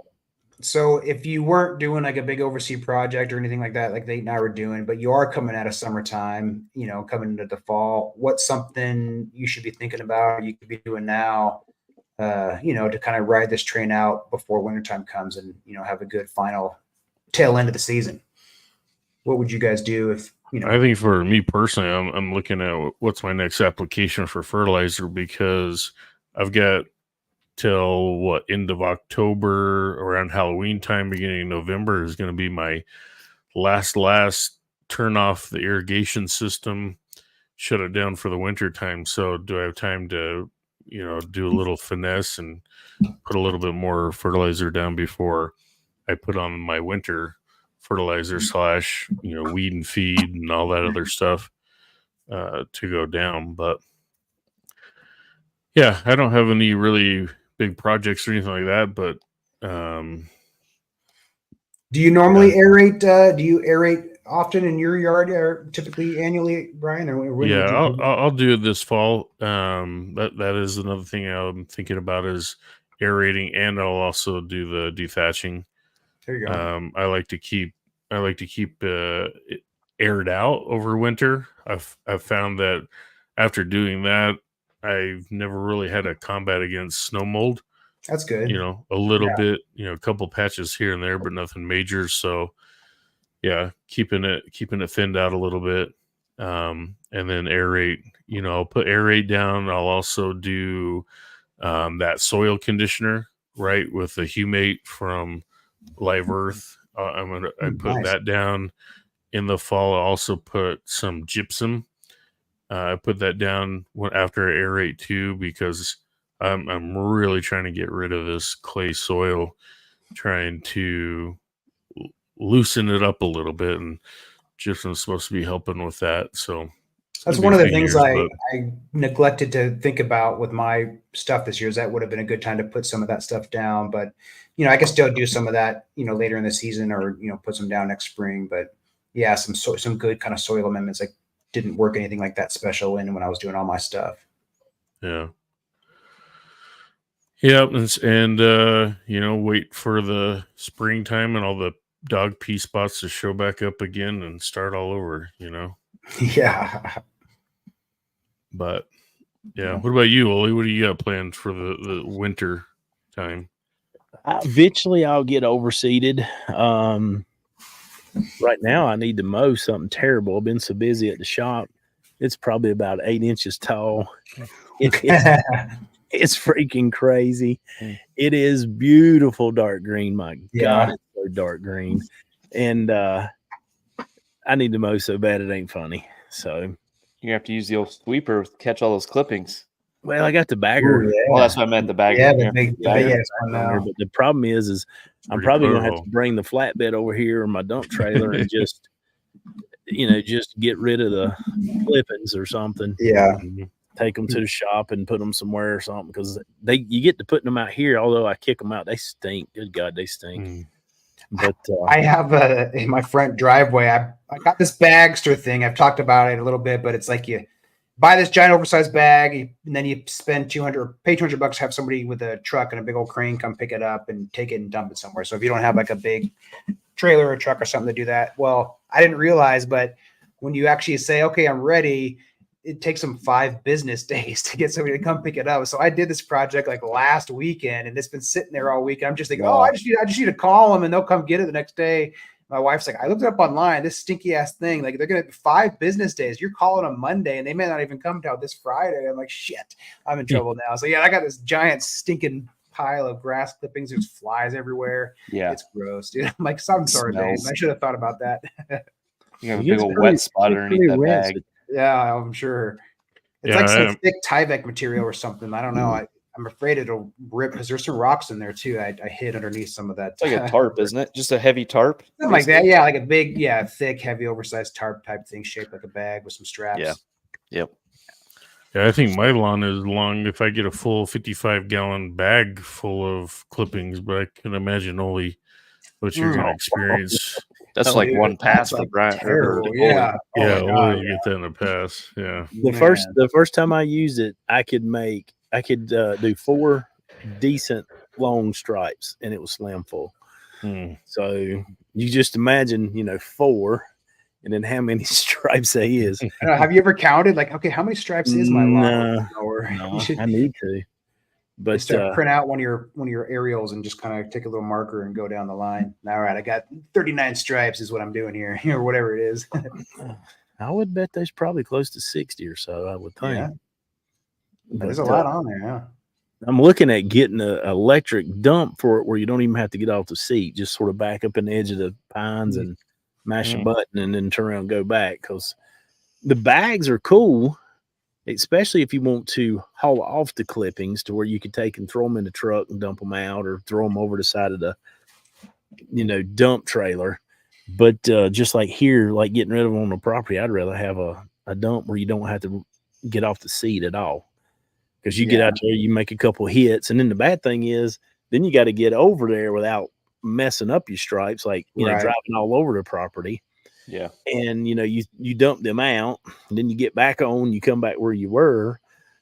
Speaker 1: So if you weren't doing like a big overseas project or anything like that, like Nate and I were doing, but you are coming out of summertime, coming into the fall, what's something you should be thinking about, you could be doing now, to kind of ride this train out before wintertime comes and, have a good final tail end of the season? What would you guys do if,
Speaker 2: I think for me personally, I'm looking at what's my next application for fertilizer, because I've got till end of October, around Halloween time, beginning of November is going to be my last turn off the irrigation system, shut it down for the winter time. So do I have time to, do a little finesse and put a little bit more fertilizer down before I put on my winter fertilizer / weed and feed and all that other stuff to go down? But yeah, I don't have any really big projects or anything like that, but
Speaker 1: do you normally aerate? Do you aerate often in your yard, or typically annually, Brian? Or when
Speaker 2: yeah,
Speaker 1: would you
Speaker 2: I'll do it this fall. That is another thing I'm thinking about, is aerating, and I'll also do the dethatching.
Speaker 1: There you go.
Speaker 2: I like to keep it aired out over winter. I've found that after doing that, I've never really had a combat against snow mold.
Speaker 1: That's good.
Speaker 2: A little bit, a couple patches here and there, but nothing major. So yeah, keeping it thinned out a little bit. And then aerate, I'll put aerate down. I'll also do that soil conditioner, right, with the humate from Live Earth. I put that down in the fall. I also put some gypsum. I put that down after I aerate too, because I'm really trying to get rid of this clay soil, trying to loosen it up a little bit, and gypsum's supposed to be helping with that. So
Speaker 1: that's one of the things I neglected to think about with my stuff this year, is that would have been a good time to put some of that stuff down. But, I can still do some of that, later in the season, or, put some down next spring. But yeah, some good kind of soil amendments. I didn't work anything like that special when I was doing all my stuff.
Speaker 2: Yeah. Yep. And wait for the springtime and all the dog pee spots to show back up again and start all over,
Speaker 1: Yeah.
Speaker 2: But yeah, what about you, Olee? What do you got planned for the winter time?
Speaker 4: Eventually I'll get overseeded. Right now I need to mow something terrible. I've been so busy at the shop. It's probably about 8 inches tall. It's freaking crazy. It is beautiful dark green. My God, it's so dark green. And I need to mow so bad it ain't funny. So
Speaker 3: you have to use the old sweeper to catch all those clippings.
Speaker 4: Well, I got the bagger.
Speaker 1: Ooh, yeah.
Speaker 3: Well, that's what I meant, the bagger.
Speaker 1: Yeah, the big one now.
Speaker 4: But the problem is I'm probably going to have to bring the flatbed over here or my dump trailer and just get rid of the clippings or something.
Speaker 1: Yeah.
Speaker 4: Take them to the shop and put them somewhere or something, because you get to putting them out here. Although I kick them out, they stink. Good God, they stink. But
Speaker 1: I have in my front driveway, I got this bagster thing. I've talked about it a little bit, but it's like you buy this giant oversized bag, and then you pay $200 to have somebody with a truck and a big old crane come pick it up and take it and dump it somewhere. So if you don't have like a big trailer or truck or something to do that, well, I didn't realize, but when you actually say, okay, I'm ready, it takes them 5 business days to get somebody to come pick it up. So I did this project like last weekend, and it's been sitting there all week. I'm just thinking, I just need to call them and they'll come get it the next day. My wife's like, I looked it up online, this stinky ass thing. Like, they're going to 5 business days. You're calling them Monday and they may not even come till this Friday. I'm like, shit, I'm in trouble now. So yeah, I got this giant stinking pile of grass clippings. There's flies everywhere.
Speaker 3: Yeah.
Speaker 1: It's gross, dude. I'm like, I'm sorry, babe. I should have thought about that.
Speaker 3: You have a big old wet spot underneath that bag.
Speaker 1: Yeah, I'm sure. It's like some thick Tyvek material or something. I don't know. I'm afraid it'll rip because there's some rocks in there too. I hid underneath some of that.
Speaker 3: It's like a tarp, isn't it? Just a heavy tarp?
Speaker 1: Something like that. Yeah, like a big, thick, heavy, oversized tarp type thing shaped like a bag with some straps.
Speaker 3: Yeah. Yep.
Speaker 2: Yeah, I think my lawn is long if I get a full 55-gallon bag full of clippings, but I can imagine only what you're going to experience.
Speaker 3: That's like one pass for Brian.
Speaker 1: Yeah.
Speaker 2: Only get that in a pass. Yeah.
Speaker 4: The first time I used it, I could do 4 decent long stripes, and it was slam full. So you just imagine, 4, and then how many stripes that is.
Speaker 1: I don't know, have you ever counted? Like, okay, how many stripes is my lawn?
Speaker 4: No, I need to. But
Speaker 1: print out one of your aerials and just kind of take a little marker and go down the line. All right, I got 39 stripes is what I'm doing here, or whatever it is.
Speaker 4: I would bet there's probably close to 60 or so, I would think.
Speaker 1: Yeah. There's a lot on there, yeah.
Speaker 4: I'm looking at getting an electric dump for it where you don't even have to get off the seat. Just sort of back up in the edge of the pines and mash a button and then turn around and go back. Because the bags are cool, especially if you want to haul off the clippings to where you could take and throw them in the truck and dump them out, or throw them over the side of the, dump trailer. But just like here, like getting rid of them on the property, I'd rather have a dump where you don't have to get off the seat at all. Because you get out there, you make a couple hits. And then the bad thing is, then you got to get over there without messing up your stripes, like, driving all over the property.
Speaker 3: Yeah.
Speaker 4: And, you dump them out, and then you get back on, you come back where you were,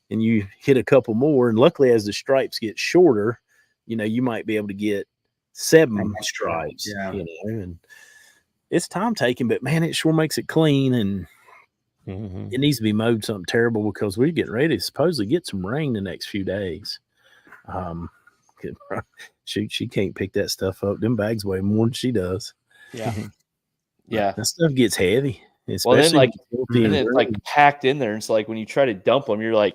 Speaker 4: and you hit a couple more. And luckily, as the stripes get shorter, you might be able to get 7 stripes, and it's time taking, but man, it sure makes it clean. And it needs to be mowed something terrible, because we're getting ready to supposedly get some rain the next few days. She can't pick that stuff up. Them bags weigh more than she does.
Speaker 3: Yeah. Yeah.
Speaker 4: That stuff gets heavy.
Speaker 3: Well, then it's like packed in there. And it's like when you try to dump them, you're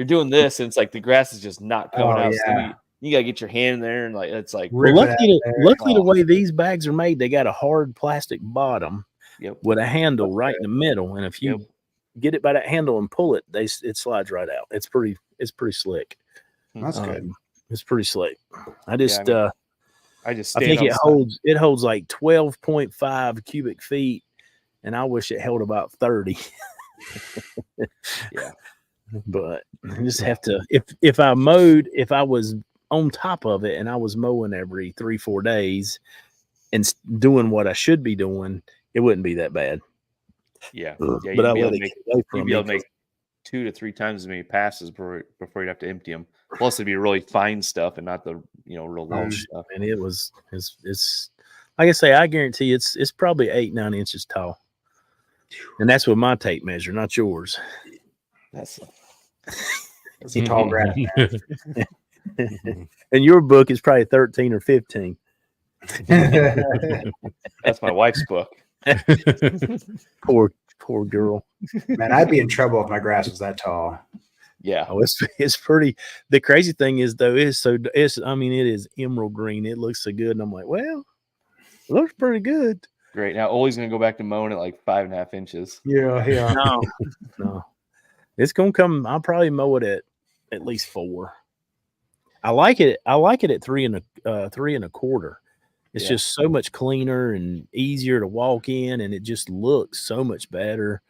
Speaker 3: doing this, and it's like the grass is just not coming out.
Speaker 1: Yeah.
Speaker 3: So you gotta get your hand in there, and like it's like
Speaker 4: luckily the way these bags are made, they got a hard plastic bottom with a handle right in the middle. And if you get it by that handle and pull it, it slides right out. It's pretty slick.
Speaker 1: That's good.
Speaker 4: It's pretty slick. I think it holds like 12.5 cubic feet, and I wish it held about 30.
Speaker 3: Yeah.
Speaker 4: But I just have to, if I was on top of it and I was mowing every 3-4 days and doing what I should be doing, it wouldn't be that bad.
Speaker 3: Yeah.
Speaker 4: But you'd be able
Speaker 3: to make 2 to 3 times as many passes before you'd have to empty them. Plus, it'd be really fine stuff and not the real large stuff.
Speaker 4: And it's like I say, I guarantee it's probably 8-9 inches tall, and that's with my tape measure, not yours.
Speaker 3: That's
Speaker 1: a tall grass.
Speaker 4: And your book is probably 13 or 15.
Speaker 3: That's my wife's book.
Speaker 4: Poor girl.
Speaker 1: Man, I'd be in trouble if my grass was that tall.
Speaker 3: Yeah.
Speaker 4: Oh, it's pretty. The crazy thing is, though, it is emerald green. It looks so good, and I'm like, well, it looks pretty good.
Speaker 3: Great. Now Ole's gonna go back to mowing at like 5.5 inches.
Speaker 1: Yeah.
Speaker 4: No. It's gonna come. I'll probably mow it at least 4. I like it at 3 3.25. It's just so much cleaner and easier to walk in, and it just looks so much better.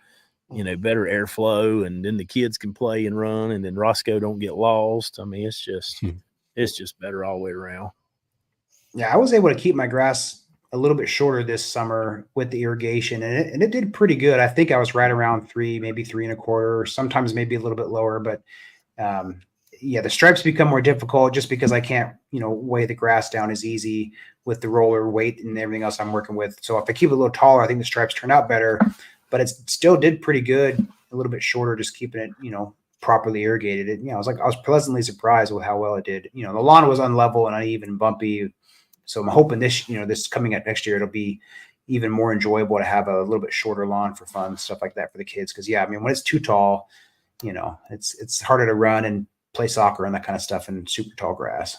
Speaker 4: Better airflow, and then the kids can play and run, and then Roscoe don't get lost. I mean, it's just better all the way around.
Speaker 1: Yeah, I was able to keep my grass a little bit shorter this summer with the irrigation, and it did pretty good. I think I was right around 3, maybe 3.25, sometimes maybe a little bit lower. But the stripes become more difficult just because I can't, weigh the grass down as easy with the roller weight and everything else I'm working with. So if I keep it a little taller, I think the stripes turn out better. But it still did pretty good, a little bit shorter, just keeping it, properly irrigated. I was pleasantly surprised with how well it did. The lawn was unlevel and uneven, bumpy. So I'm hoping this coming up next year, it'll be even more enjoyable to have a little bit shorter lawn for fun, stuff like that for the kids. Because when it's too tall, it's harder to run and play soccer and that kind of stuff in super tall grass.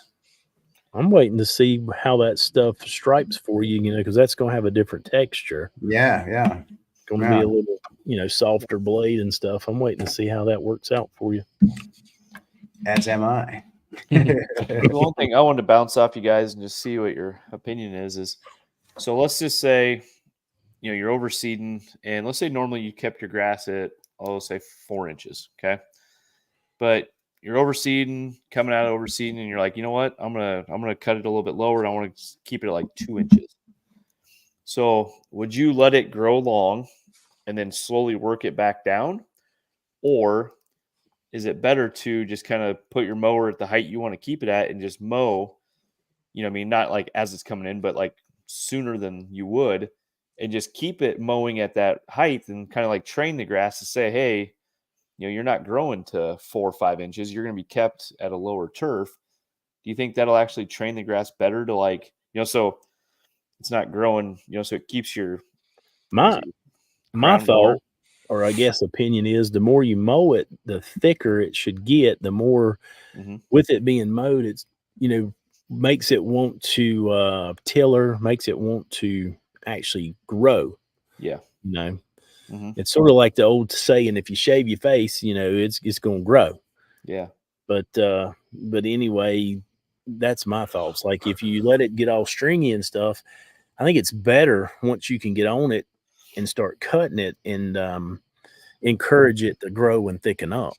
Speaker 4: I'm waiting to see how that stuff stripes for you, because that's going to have a different texture.
Speaker 1: Yeah.
Speaker 4: Going to be a little, softer blade and stuff. I'm waiting to see how that works out for you.
Speaker 1: As am I.
Speaker 3: The one thing I wanted to bounce off you guys and just see what your opinion is so let's just say, you're overseeding, and let's say normally you kept your grass at, I'll say 4 inches. Okay. But you're overseeding, coming out of overseeding, and you're like, you know what? I'm going to cut it a little bit lower, and I want to keep it at like 2 inches. So would you let it grow long and then slowly work it back down? Or is it better to just kind of put your mower at the height you want to keep it at and just mow you know what I mean? Not like as it's coming in, but like sooner than you would, and just keep it mowing at that height and kind of like train the grass to say, hey, you know, you're not growing to 4 or 5 inches. You're going to be kept at a lower turf. Do you think that'll actually train the grass better to like, you know, so it's not growing, you know, so it keeps your
Speaker 4: My
Speaker 3: ground
Speaker 4: thought,
Speaker 3: water?
Speaker 4: or I guess opinion is, the more you mow it, the thicker it should get. The more, with it being mowed, it's, you know, makes it want to tiller, makes it want to actually grow.
Speaker 3: Yeah.
Speaker 4: You know, it's sort of like the old saying, if you shave your face, you know, it's going to grow.
Speaker 3: Yeah.
Speaker 4: But anyway, that's my thoughts. Like, if you let it get all stringy and stuff, I think it's better once you can get on it and start cutting it and encourage it to grow and thicken up.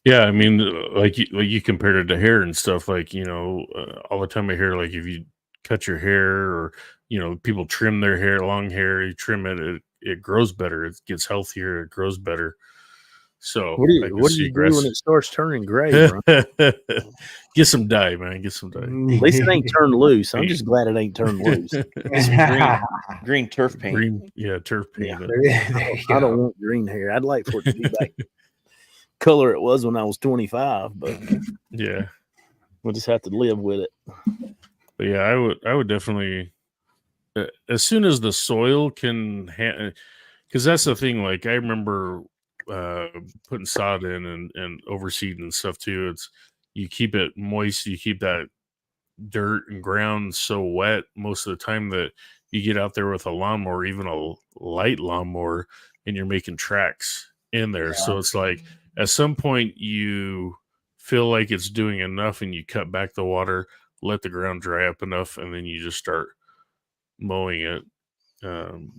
Speaker 2: Yeah, I mean, like you compared it to hair and stuff. Like, you know, all the time I hear, like, if you cut your hair, or, you know, people trim their hair, long hair, you trim it, it grows better, it gets healthier, it grows better. So
Speaker 4: what do you do when it starts turning gray, bro?
Speaker 2: Get some dye, man. Get some dye.
Speaker 4: At least it ain't turned loose. I'm just glad it ain't turned loose.
Speaker 3: green turf paint.
Speaker 2: Turf paint.
Speaker 4: Yeah. I don't want green hair. I'd like for it to be like color it was when I was 25, but
Speaker 2: yeah,
Speaker 4: we'll just have to live with it.
Speaker 2: But yeah, I would definitely, as soon as the soil can, because that's the thing. Like, I remember putting sod in and overseeding and stuff too. It's, you keep it moist, you keep that dirt and ground so wet most of the time that you get out there with a lawnmower, even a light lawnmower, and you're making tracks in there. So it's like, at some point you feel like it's doing enough and you cut back the water, let the ground dry up enough, and then you just start mowing it.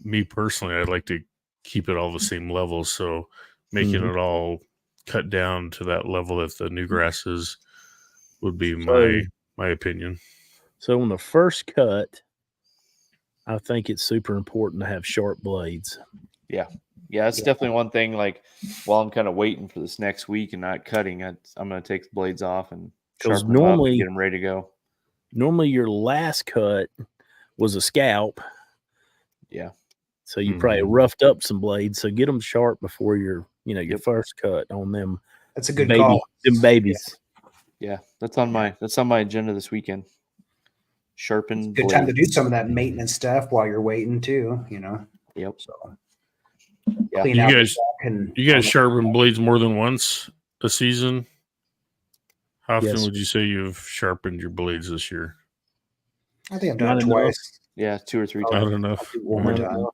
Speaker 2: Me personally, I'd like to keep it all the same level, so making it all cut down to that level that the new grass is would be my opinion. So
Speaker 4: on the first cut, I think it's super important to have sharp blades.
Speaker 3: Yeah, that's definitely one thing. Like, while I'm kind of waiting for this next week and not cutting, I'm going to take the blades off and sharpen them up and get them ready to go.
Speaker 4: Normally, your last cut was a scalp.
Speaker 3: Yeah.
Speaker 4: So you probably roughed up some blades. So get them sharp before your first cut on them.
Speaker 1: That's a good call.
Speaker 4: Them babies.
Speaker 3: Yeah, that's on my agenda this weekend. Sharpen.
Speaker 1: Good time to do some of that maintenance stuff while you're waiting too. You know.
Speaker 3: Yep.
Speaker 1: So.
Speaker 3: Yeah.
Speaker 2: You guys sharpen blades more than once a season? How often would you say you've sharpened your blades this year?
Speaker 1: I think I've done it twice.
Speaker 3: Yeah, 2 or 3 times.
Speaker 2: Not enough.
Speaker 1: One more time.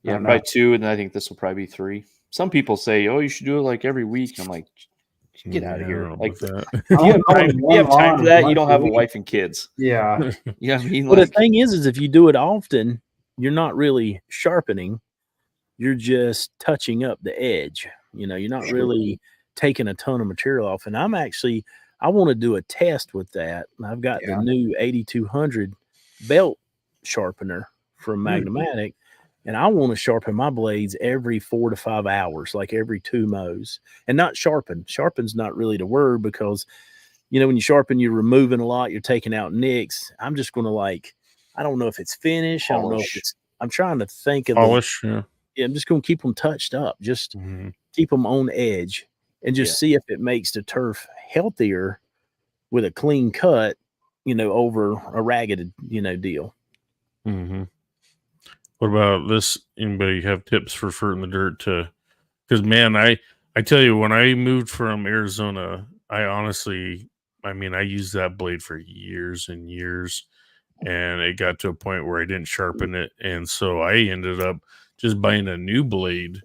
Speaker 3: Yeah, probably 2, and then I think this will probably be 3. Some people say, "Oh, you should do it like every week." I'm like, get out of here! Like, if you have time for that, you don't have a wife and kids.
Speaker 1: Yeah.
Speaker 3: You know what I mean?
Speaker 4: Well, the thing is if you do it often, you're not really sharpening. You're just touching up the edge. You know, you're not really taking a ton of material off. And I want to do a test with that. I've got the new 8200 belt sharpener from Magnomatic, and I want to sharpen my blades every 4 to 5 hours, like every 2 mows, and not sharpen. Sharpen's not really the word, because, you know, when you sharpen, you're removing a lot, you're taking out nicks. I'm just going to I don't know if it's finished. I don't know if I'm trying to think of
Speaker 2: polish.
Speaker 4: Yeah, I'm just going to keep them touched up, just keep them on edge, and just see if it makes the turf healthier with a clean cut, you know, over a ragged, deal.
Speaker 2: What about this? Anybody have tips for fruit in the dirt because, man, I tell you, when I moved from Arizona, I used that blade for years and years, and it got to a point where I didn't sharpen it. And so I ended up just buying a new blade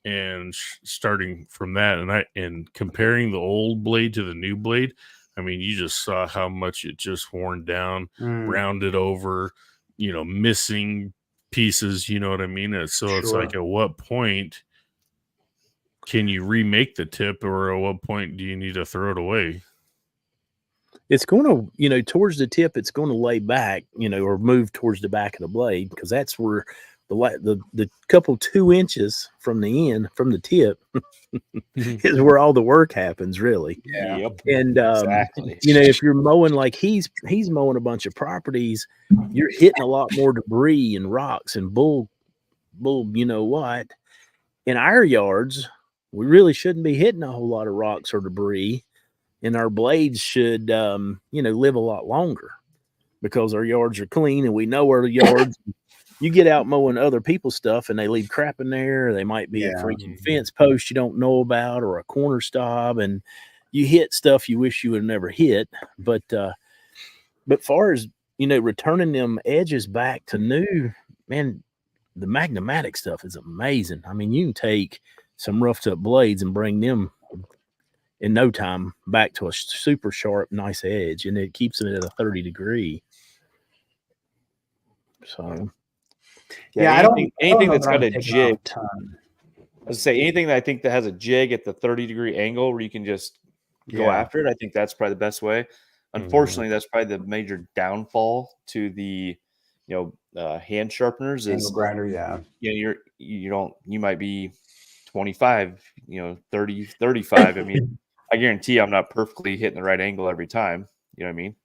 Speaker 2: and starting from that, and comparing the old blade to the new blade. I mean, you just saw how much it just worn down, rounded over, missing pieces, you know what I mean? So it's like, at what point can you remake the tip, or at what point do you need to throw it away?
Speaker 4: It's going to, towards the tip, it's going to lay back, or move towards the back of the blade, because that's where the couple 2 inches from the end, from the tip, is where all the work happens, really.
Speaker 1: Yeah.
Speaker 3: Yep.
Speaker 4: And
Speaker 3: Exactly.
Speaker 4: you know, if you're mowing like he's mowing a bunch of properties, you're hitting a lot more debris and rocks and bull, you know what? In our yards, we really shouldn't be hitting a whole lot of rocks or debris, and our blades should, you know, live a lot longer because our yards are clean and we know our yards. You get out mowing other people's stuff and they leave crap in there. They might be a freaking fence post you don't know about or a corner stop, and you hit stuff you wish you would have never hit. But far as, you know, returning them edges back to new, man, the Magnamatic stuff is amazing. I mean, you can take some roughed up blades and bring them in no time back to a super sharp, nice edge, and it keeps it at a 30 degree. So,
Speaker 3: yeah, anything that's got a jig. I was say anything that I think that has a jig at the 30-degree angle where you can just go after it. I think that's probably the best way. Unfortunately, that's probably the major downfall to the, you know, hand sharpeners is
Speaker 1: angle grinder. Yeah,
Speaker 3: you know, you might be 25, you know, 30, 35. I mean, I guarantee I'm not perfectly hitting the right angle every time. You know what I mean?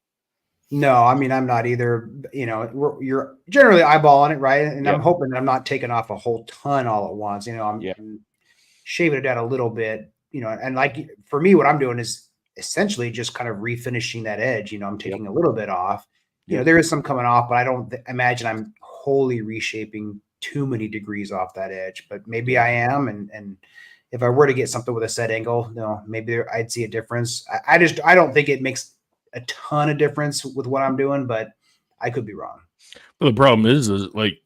Speaker 1: No, I mean, I'm not either. You know, you're generally eyeballing it, right? And I'm hoping that I'm not taking off a whole ton all at once. You know, I'm shaving it down a little bit, you know, and like for me, what I'm doing is essentially just kind of refinishing that edge. You know, I'm taking a little bit off. You know, there is some coming off, but I don't imagine I'm wholly reshaping too many degrees off that edge, but maybe I am. And if I were to get something with a set angle, you know, maybe I'd see a difference. I don't think it makes a ton of difference with what I'm doing, but I could be wrong.
Speaker 2: Well, the problem is like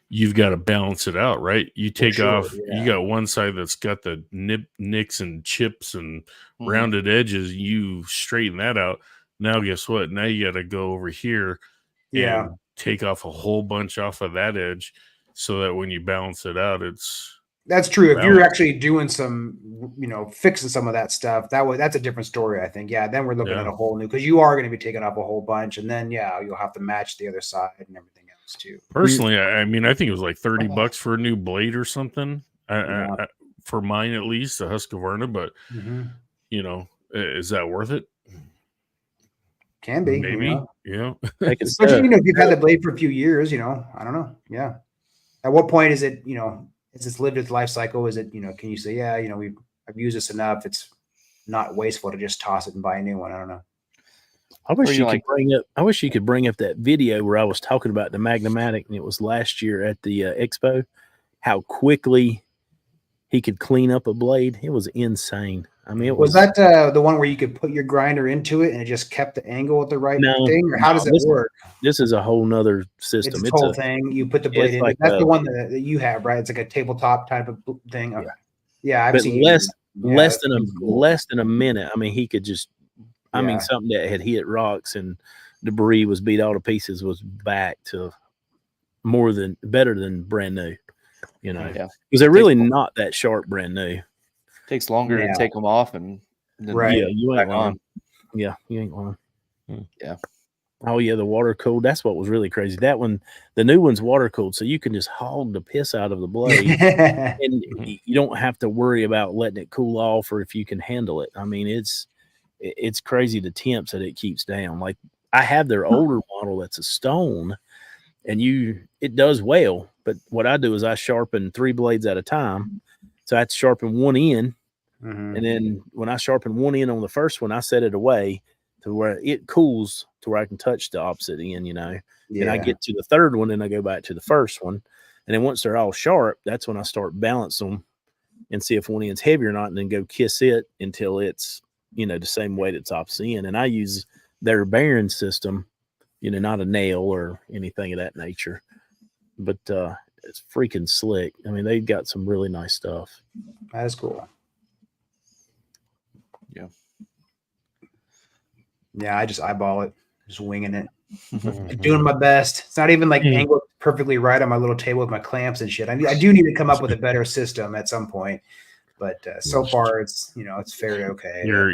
Speaker 2: you've got to balance it out, right? You take off, you got one side that's got the nicks and chips and rounded edges. You straighten that out. Now, guess what? Now you got to go over here and take off a whole bunch off of that edge so that when you balance it out,
Speaker 1: that's true. If you're actually doing some, you know, fixing some of that stuff, that's a different story, I think. Yeah, then we're looking at a whole new, because you are going to be taking off a whole bunch, and then you'll have to match the other side and everything else too.
Speaker 2: Personally, I mean, I think it was like $30 for a new blade or something. For mine, at least, the Husqvarna. But you know, is that worth it?
Speaker 1: Can be,
Speaker 2: maybe.
Speaker 1: You know? Especially, you know, if you've had the blade for a few years, you know, I don't know. Yeah. At what point is it, you know, has it's lived its life cycle? Is it, you know, can you say, yeah, you know, I've used this enough, it's not wasteful to just toss it and buy a new one? I don't know.
Speaker 4: I wish you could bring up that video where I was talking about the Magnamatic, and it was last year at the expo, how quickly he could clean up a blade. It was insane. I mean, was
Speaker 1: that the one where you could put your grinder into it and it just kept the angle at the right thing? Or how does it work?
Speaker 4: This is a whole nother system.
Speaker 1: It's a whole thing. You put the blade in. That's the one that you have, right? It's like a tabletop type of thing. Okay. Yeah, I've seen
Speaker 4: less than a minute. I mean, he could just. I mean, something that had hit rocks and debris was beat all to pieces was back to better than brand new. You know, because they're really not that sharp brand new.
Speaker 3: Takes longer to take them off and then
Speaker 4: you ain't on. Yeah, you ain't on.
Speaker 3: Yeah.
Speaker 4: Oh yeah, the water cooled. That's what was really crazy. That one, the new one's water cooled, so you can just hog the piss out of the blade, and you don't have to worry about letting it cool off or if you can handle it. I mean, it's crazy the temps that it keeps down. Like I have their older model that's a stone, and it does well. But what I do is I sharpen 3 blades at a time, so I have to sharpen one end. And then when I sharpen one end on the first one, I set it away to where it cools to where I can touch the opposite end, you know. Then I get to the third one and I go back to the first one. And then once they're all sharp, that's when I start balancing them and see if one end's heavy or not, and then go kiss it until it's, you know, the same weight it's opposite end. And I use their bearing system, you know, not a nail or anything of that nature. But it's freaking slick. I mean, they've got some really nice stuff.
Speaker 1: That is cool. Yeah, I just eyeball it, just winging it, doing my best. It's not even like angled perfectly right on my little table with my clamps and shit. I do need to come up with a better system at some point, but so far it's, you know, it's fairly okay.
Speaker 2: Your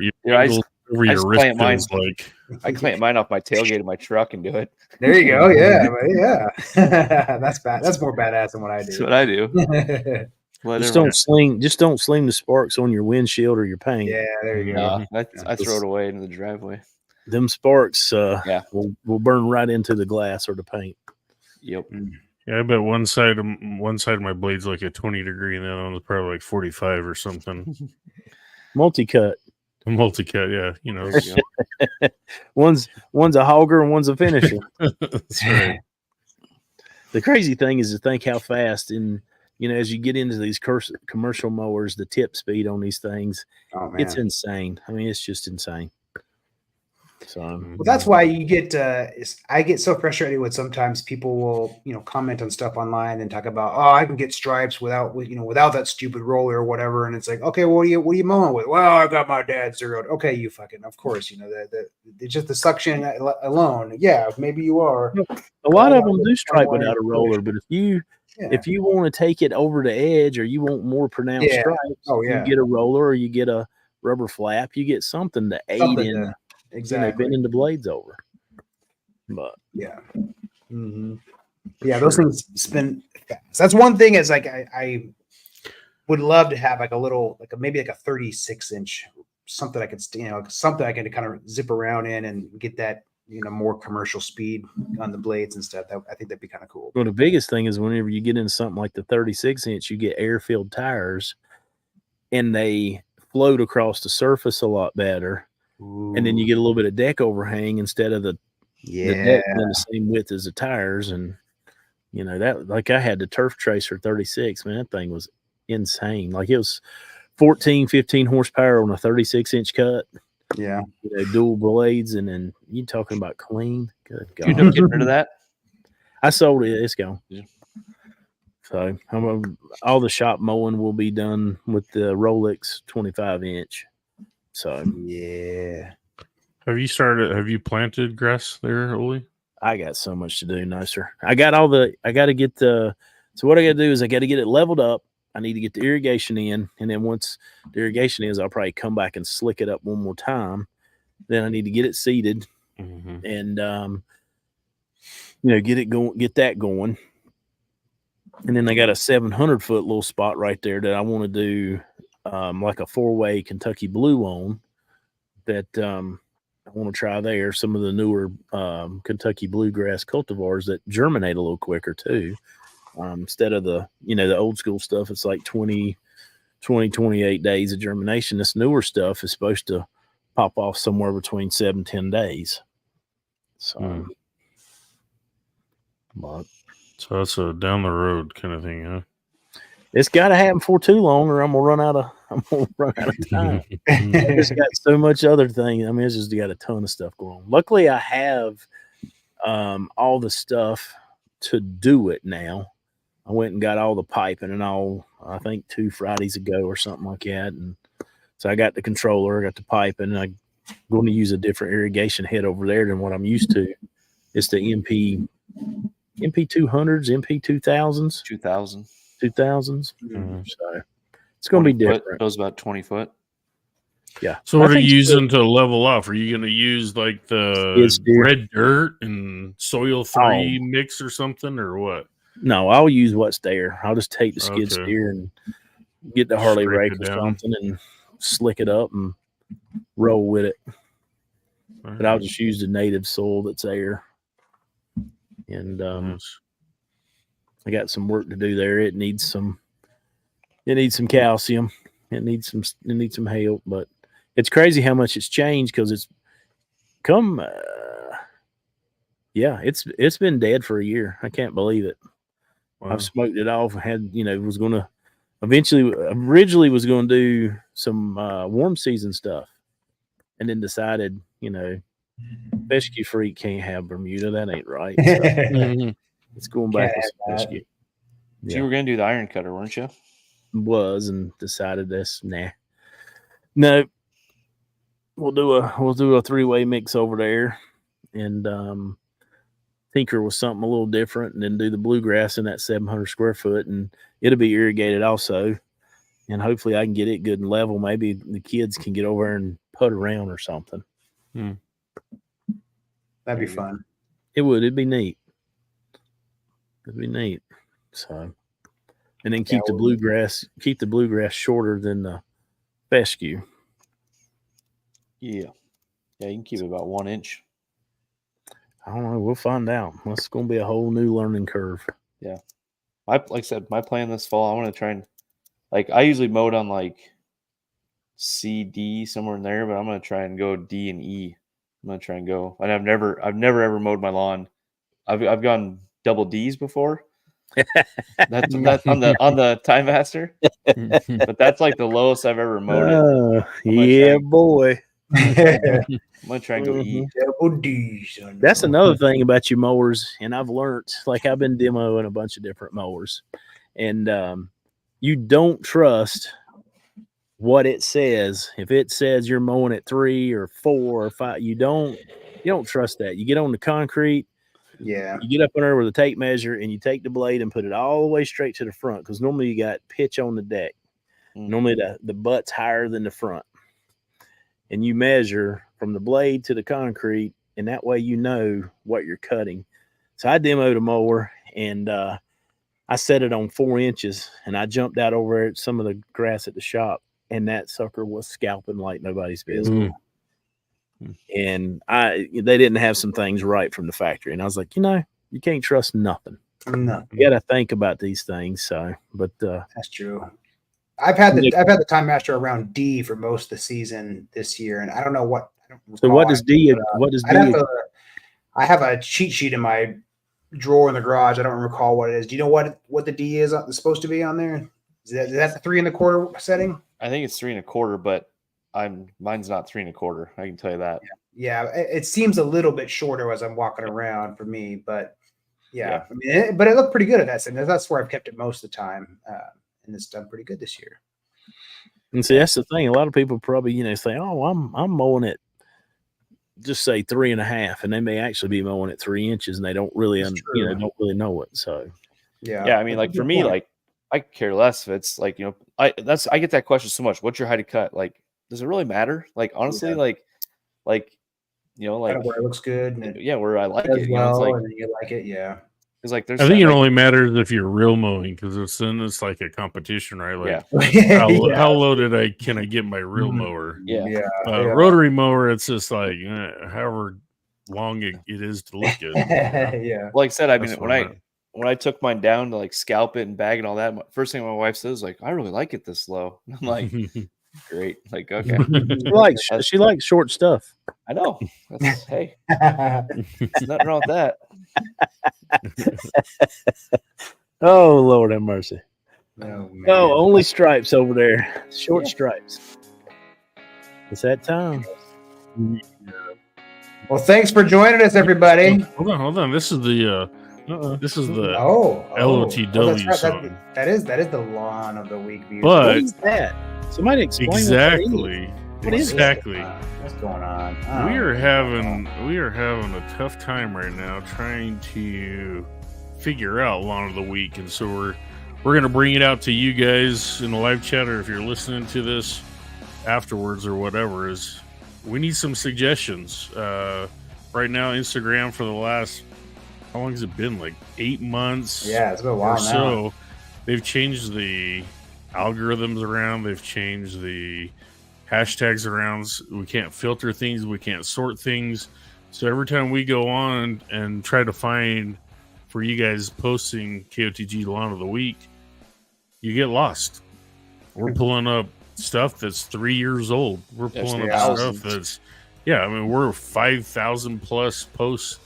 Speaker 2: Whatever
Speaker 3: I
Speaker 2: your
Speaker 3: just
Speaker 2: wrist
Speaker 3: clamp mine.
Speaker 2: feels like.
Speaker 3: I clamp mine off my tailgate of my truck and do it.
Speaker 1: There you go. Yeah, but yeah. That's bad. That's more badass than what I
Speaker 3: That's
Speaker 1: do.
Speaker 3: what I do.
Speaker 4: Just
Speaker 3: Whatever.
Speaker 4: don't sling the sparks on your windshield or your paint.
Speaker 1: Yeah, there you go.
Speaker 3: I throw it away into the driveway.
Speaker 4: Them sparks
Speaker 3: Yeah.
Speaker 4: will burn right into the glass or the paint.
Speaker 3: Yep.
Speaker 2: Yeah, I bet one side of my blade's like a 20-degree, and the other one's probably like 45 or something.
Speaker 4: Multi-cut.
Speaker 2: A multi-cut, yeah. You know,
Speaker 3: There you go.
Speaker 4: One's a hogger and one's a finisher.
Speaker 2: that's right.
Speaker 4: The crazy thing is to think how fast as you get into these commercial mowers, the tip speed on these things,
Speaker 1: Oh man.
Speaker 4: it's insane. I mean, it's just insane. So
Speaker 1: Well, that's why you get. I get so frustrated with sometimes people will comment on stuff online and talk about, oh, I can get stripes without that stupid roller or whatever, and it's like, okay, well, what are you mowing with? Well, I got my dad zeroed. Okay, you fucking, of course, it's just the suction alone. Yeah, maybe you are.
Speaker 4: a lot of them do stripe without a roller, but if you want to take it over the edge or you want more pronounced stripes, you get a roller or you get a rubber flap. You get something to aid in.
Speaker 1: Exactly.
Speaker 4: Bending the blades over. But
Speaker 1: yeah. Mm-hmm. Yeah, those things spin fast. That's one thing is like I would love to have like a little, maybe like a 36-inch, something I could, something I can kind of zip around in and get that, more commercial speed on the blades and stuff. I think that'd be kind of cool.
Speaker 4: Well, the biggest thing is whenever you get into something like the 36-inch, you get air-filled tires and they float across the surface a lot better.
Speaker 1: Ooh.
Speaker 4: And then you get a little bit of deck overhang instead of the deck being the same width as the tires. And, that, like I had the Turf Tracer 36, man, that thing was insane. Like it was 14, 15 horsepower on a 36-inch cut.
Speaker 1: Yeah.
Speaker 4: Dual blades. And then you talking about clean. Good God.
Speaker 3: You end up getting rid of that?
Speaker 4: I sold it. It's gone.
Speaker 3: Yeah.
Speaker 4: So all the shop mowing will be done with the Rolex 25-inch. So
Speaker 1: yeah.
Speaker 2: Have you planted grass there, Olee?
Speaker 4: I got so much to do. No, sir. I got what I got to do is I got to get it leveled up. I need to get the irrigation in. And then once the irrigation is, I'll probably come back and slick it up one more time. Then I need to get it seeded and, get that going. And then I got a 700-foot little spot right there that I want to do like a 4-way Kentucky blue on that I want to try there. Some of the newer Kentucky bluegrass cultivars that germinate a little quicker too. Instead of the old school stuff, it's like 28 days of germination. This newer stuff is supposed to pop off somewhere between 7-10 days. So,
Speaker 2: So that's a down the road kind of thing, huh?
Speaker 4: It's got to happen for too long, or I'm gonna run out of time. It's got so much other thing. I mean, it's just got a ton of stuff going on. Luckily, I have all the stuff to do it now. I went and got all the piping and all. I think 2 Fridays ago or something like that, and so I got the controller, I got the piping. And I'm going to use a different irrigation head over there than what I'm used to. It's the MP 200s, MP 2000s, 2000s. So it's going to be different.
Speaker 3: Goes about 20 foot.
Speaker 4: Yeah.
Speaker 2: So what are you using to level off? Are you going to use like the red dirt and soil 3 mix or something, or what?
Speaker 4: No, I'll use what's there. I'll just take the skid steer and get the Harley rake or something and slick it up and roll with it. But I'll just use the native soil that's there. And I got some work to do there. It needs some calcium. It needs some help, but it's crazy how much it's changed because it's come. It's been dead for a year. I can't believe it. Wow. I've smoked it off. Originally was going to do some warm season stuff, and then decided, fescue freak can't have Bermuda. That ain't right. So, it's going back to fescue.
Speaker 3: So you were going to do the iron cutter, weren't you?
Speaker 4: Was, and decided this. Nah. No. We'll do a 3-way mix over there, and tinker with something a little different, and then do the bluegrass in that 700 square foot, and it'll be irrigated also. And hopefully I can get it good and level. Maybe the kids can get over and putt around or something.
Speaker 1: That'd be fun.
Speaker 4: It would. It'd be neat. It'd be neat. So, and then keep the bluegrass shorter than the fescue.
Speaker 3: Yeah. Yeah, you can keep it about 1 inch.
Speaker 4: I don't know. We'll find out. It's going to be a whole new learning curve.
Speaker 3: Yeah. Like I said, my plan this fall, I want to try and, like, I usually mowed on like C, D, somewhere in there, but I'm going to try and go D and E. I'm going to try and go. And I've never ever mowed my lawn. I've gone double D's before. That's on the Time Master. But that's like the lowest I've ever mowed it.
Speaker 4: Boy.
Speaker 3: I'm gonna try and go E.
Speaker 1: Double D's.
Speaker 4: That's another thing about your mowers, and I've learned. Like I've been demoing a bunch of different mowers, and you don't trust what it says. If it says you're mowing at 3 or 4 or 5, you don't trust that. You get on the concrete.
Speaker 1: Yeah.
Speaker 4: You get up in there with a tape measure and you take the blade and put it all the way straight to the front, because normally you got pitch on the deck. Normally the butt's higher than the front. And you measure from the blade to the concrete, and that way you know what you're cutting. So I demoed a mower, and I set it on 4 inches, and I jumped out over at some of the grass at the shop, and that sucker was scalping like nobody's business. And they didn't have some things right from the factory. And I was like, you can't trust nothing.
Speaker 1: No.
Speaker 4: You got to think about these things. So, but
Speaker 1: that's true. I've had the Time Master around D for most of the season this year, and I don't know what.
Speaker 4: So what does D? What does D?
Speaker 1: I have a cheat sheet in my drawer in the garage. I don't recall what it is. Do you know what the D is supposed to be on there? Is that the 3 1/4 setting?
Speaker 3: I think it's 3 1/4, but mine's not 3 1/4. I can tell you that.
Speaker 1: Yeah, it seems a little bit shorter as I'm walking around for me, but yeah. I mean, but it looked pretty good at that setting. That's where I've kept it most of the time. And it's done pretty good this year.
Speaker 4: And see, that's the thing. A lot of people probably, say, "Oh, I'm mowing it, just say 3 1/2," and they may actually be mowing it 3 inches, and they don't really, don't really know it. So,
Speaker 3: yeah. I mean, like for me, like I care less if it's like I get that question so much. What's your height of cut? Like, does it really matter? Like, honestly, like where
Speaker 1: it looks good.
Speaker 3: Where I like it.
Speaker 1: And you like it, yeah.
Speaker 3: It's like
Speaker 2: I think it only matters if you're real mowing, because it's like a competition, right? Like, how low can I get my real mower? Rotary mower, it's just like however long it is to look good.
Speaker 1: Yeah.
Speaker 3: Like I said, I mean, when I took mine down to like scalp it and bag and all that, first thing my wife says is like, "I really like it this low." And I'm like, great. Like, okay.
Speaker 4: She likes short stuff.
Speaker 3: I know. Hey, there's nothing wrong with that.
Speaker 4: Oh, Lord have mercy.
Speaker 1: Oh,
Speaker 4: only stripes over there. Short stripes. It's that time.
Speaker 1: Well, thanks for joining us, everybody.
Speaker 2: Hold on. This is the LOTW song.
Speaker 1: That is the lawn of the week music.
Speaker 2: But
Speaker 4: what is that? Somebody explain
Speaker 2: exactly.
Speaker 4: What is
Speaker 2: exactly.
Speaker 1: What's going on?
Speaker 2: We are having a tough time right now trying to figure out lawn of the week, and so we're gonna bring it out to you guys in the live chat, or if you're listening to this afterwards or whatever. Is we need some suggestions. Right now, Instagram for the last, how long has it been? Like 8 months.
Speaker 1: Yeah, it's been a while now.
Speaker 2: So they've changed the algorithms around. They've changed the hashtags around. We can't filter things. We can't sort things. So every time we go on and try to find for you guys posting KOTG Lawn of the Week, you get lost. We're pulling up stuff that's 3 years old. We're pulling up stuff that's, we're 5,000 plus posts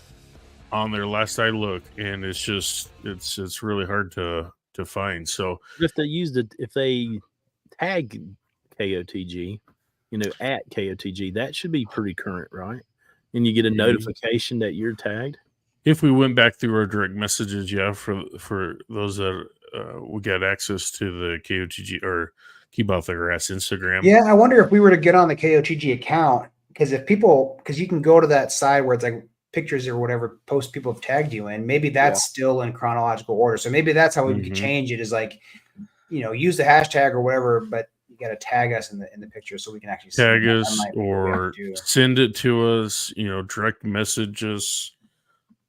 Speaker 2: on there last I looked, and it's just it's really hard to find. So
Speaker 4: if they tag KOTG, at KOTG, that should be pretty current, right? And you get a notification that you're tagged.
Speaker 2: If we went back through our direct messages, for those that we got access to the KOTG or Keep Off the Grass Instagram.
Speaker 1: Yeah, I wonder if we were to get on the KOTG account, because you can go to that side where it's like pictures or whatever posts people have tagged you in. Maybe that's still in chronological order. So maybe that's how we could change it, is like, use the hashtag or whatever, but you gotta tag us in the picture so we can actually
Speaker 2: Tag
Speaker 1: see it. That
Speaker 2: us
Speaker 1: might be what we have
Speaker 2: or
Speaker 1: to do.
Speaker 2: send it to us, direct message us,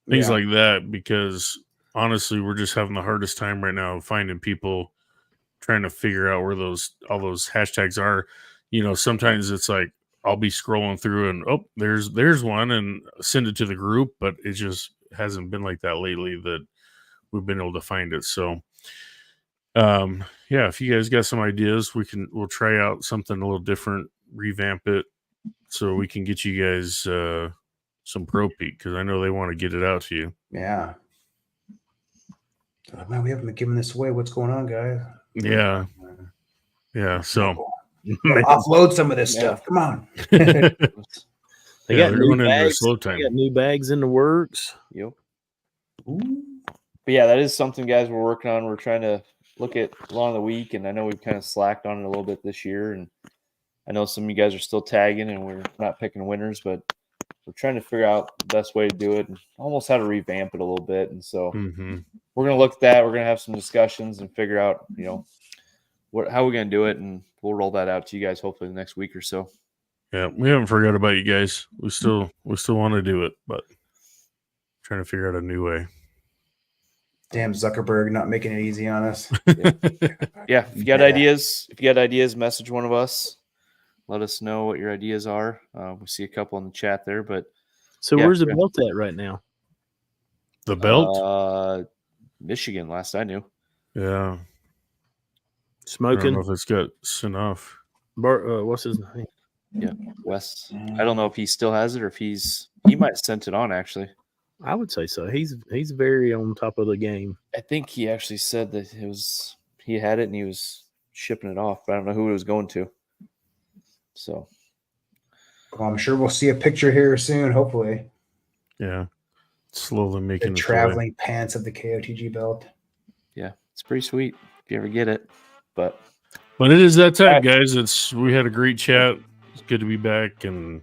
Speaker 2: things
Speaker 1: Yeah.
Speaker 2: like that, because honestly, we're just having the hardest time right now finding people trying to figure out where all those hashtags are. Sometimes it's like I'll be scrolling through and there's one and send it to the group, but it just hasn't been like that lately that we've been able to find it. So if you guys got some ideas, we'll try out something a little different, revamp it so we can get you guys some Pro Peak, because I know they want to get it out to you.
Speaker 1: Yeah. Oh, man, we haven't been giving this away. What's going on, guys?
Speaker 2: Yeah. So
Speaker 1: offload some of this stuff. Come on.
Speaker 4: They got new
Speaker 2: going into
Speaker 4: bags.
Speaker 2: slow time.
Speaker 4: They got new bags in the works.
Speaker 3: Yep.
Speaker 1: Ooh.
Speaker 3: But yeah, that is something, guys, we're working on. We're trying to look at Lawn of the Week, and I know we've kind of slacked on it a little bit this year. And I know some of you guys are still tagging, and we're not picking winners, but we're trying to figure out the best way to do it and almost how to revamp it a little bit. And so we're going to look at that. We're going to have some discussions and figure out, how we're going to do it, and we'll roll that out to you guys hopefully the next week or so.
Speaker 2: Yeah, we haven't forgot about you guys. We still want to do it, but trying to figure out a new way.
Speaker 1: Damn Zuckerberg not making it easy on us.
Speaker 3: Yeah, if you got ideas, message one of us. Let us know what your ideas are. We see a couple in the chat there, but
Speaker 4: so where's the belt at right now?
Speaker 2: The belt?
Speaker 3: Michigan, last I knew.
Speaker 2: Yeah.
Speaker 4: Smoking.
Speaker 2: I don't know if it's got enough.
Speaker 4: What's his name?
Speaker 3: Yeah, Wes. I don't know if he still has it or if he might have sent it on, actually.
Speaker 4: I would say so. He's very on top of the game.
Speaker 3: I think he actually said that he had it and he was shipping it off, but I don't know who it was going to. So,
Speaker 1: well, I'm sure we'll see a picture here soon, hopefully.
Speaker 2: Yeah. Slowly making
Speaker 1: the traveling pants of the KOTG belt.
Speaker 3: Yeah, it's pretty sweet if you ever get it. But
Speaker 2: it is that time, guys. We had a great chat. It's good to be back, and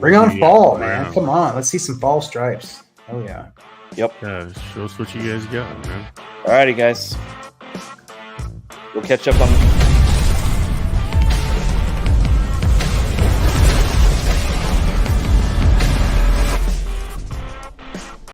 Speaker 1: bring on fall, man. Come on, let's see some fall stripes. Oh yeah.
Speaker 3: Yep.
Speaker 2: Yeah, show us what you guys got, man.
Speaker 3: All righty, guys. We'll catch up on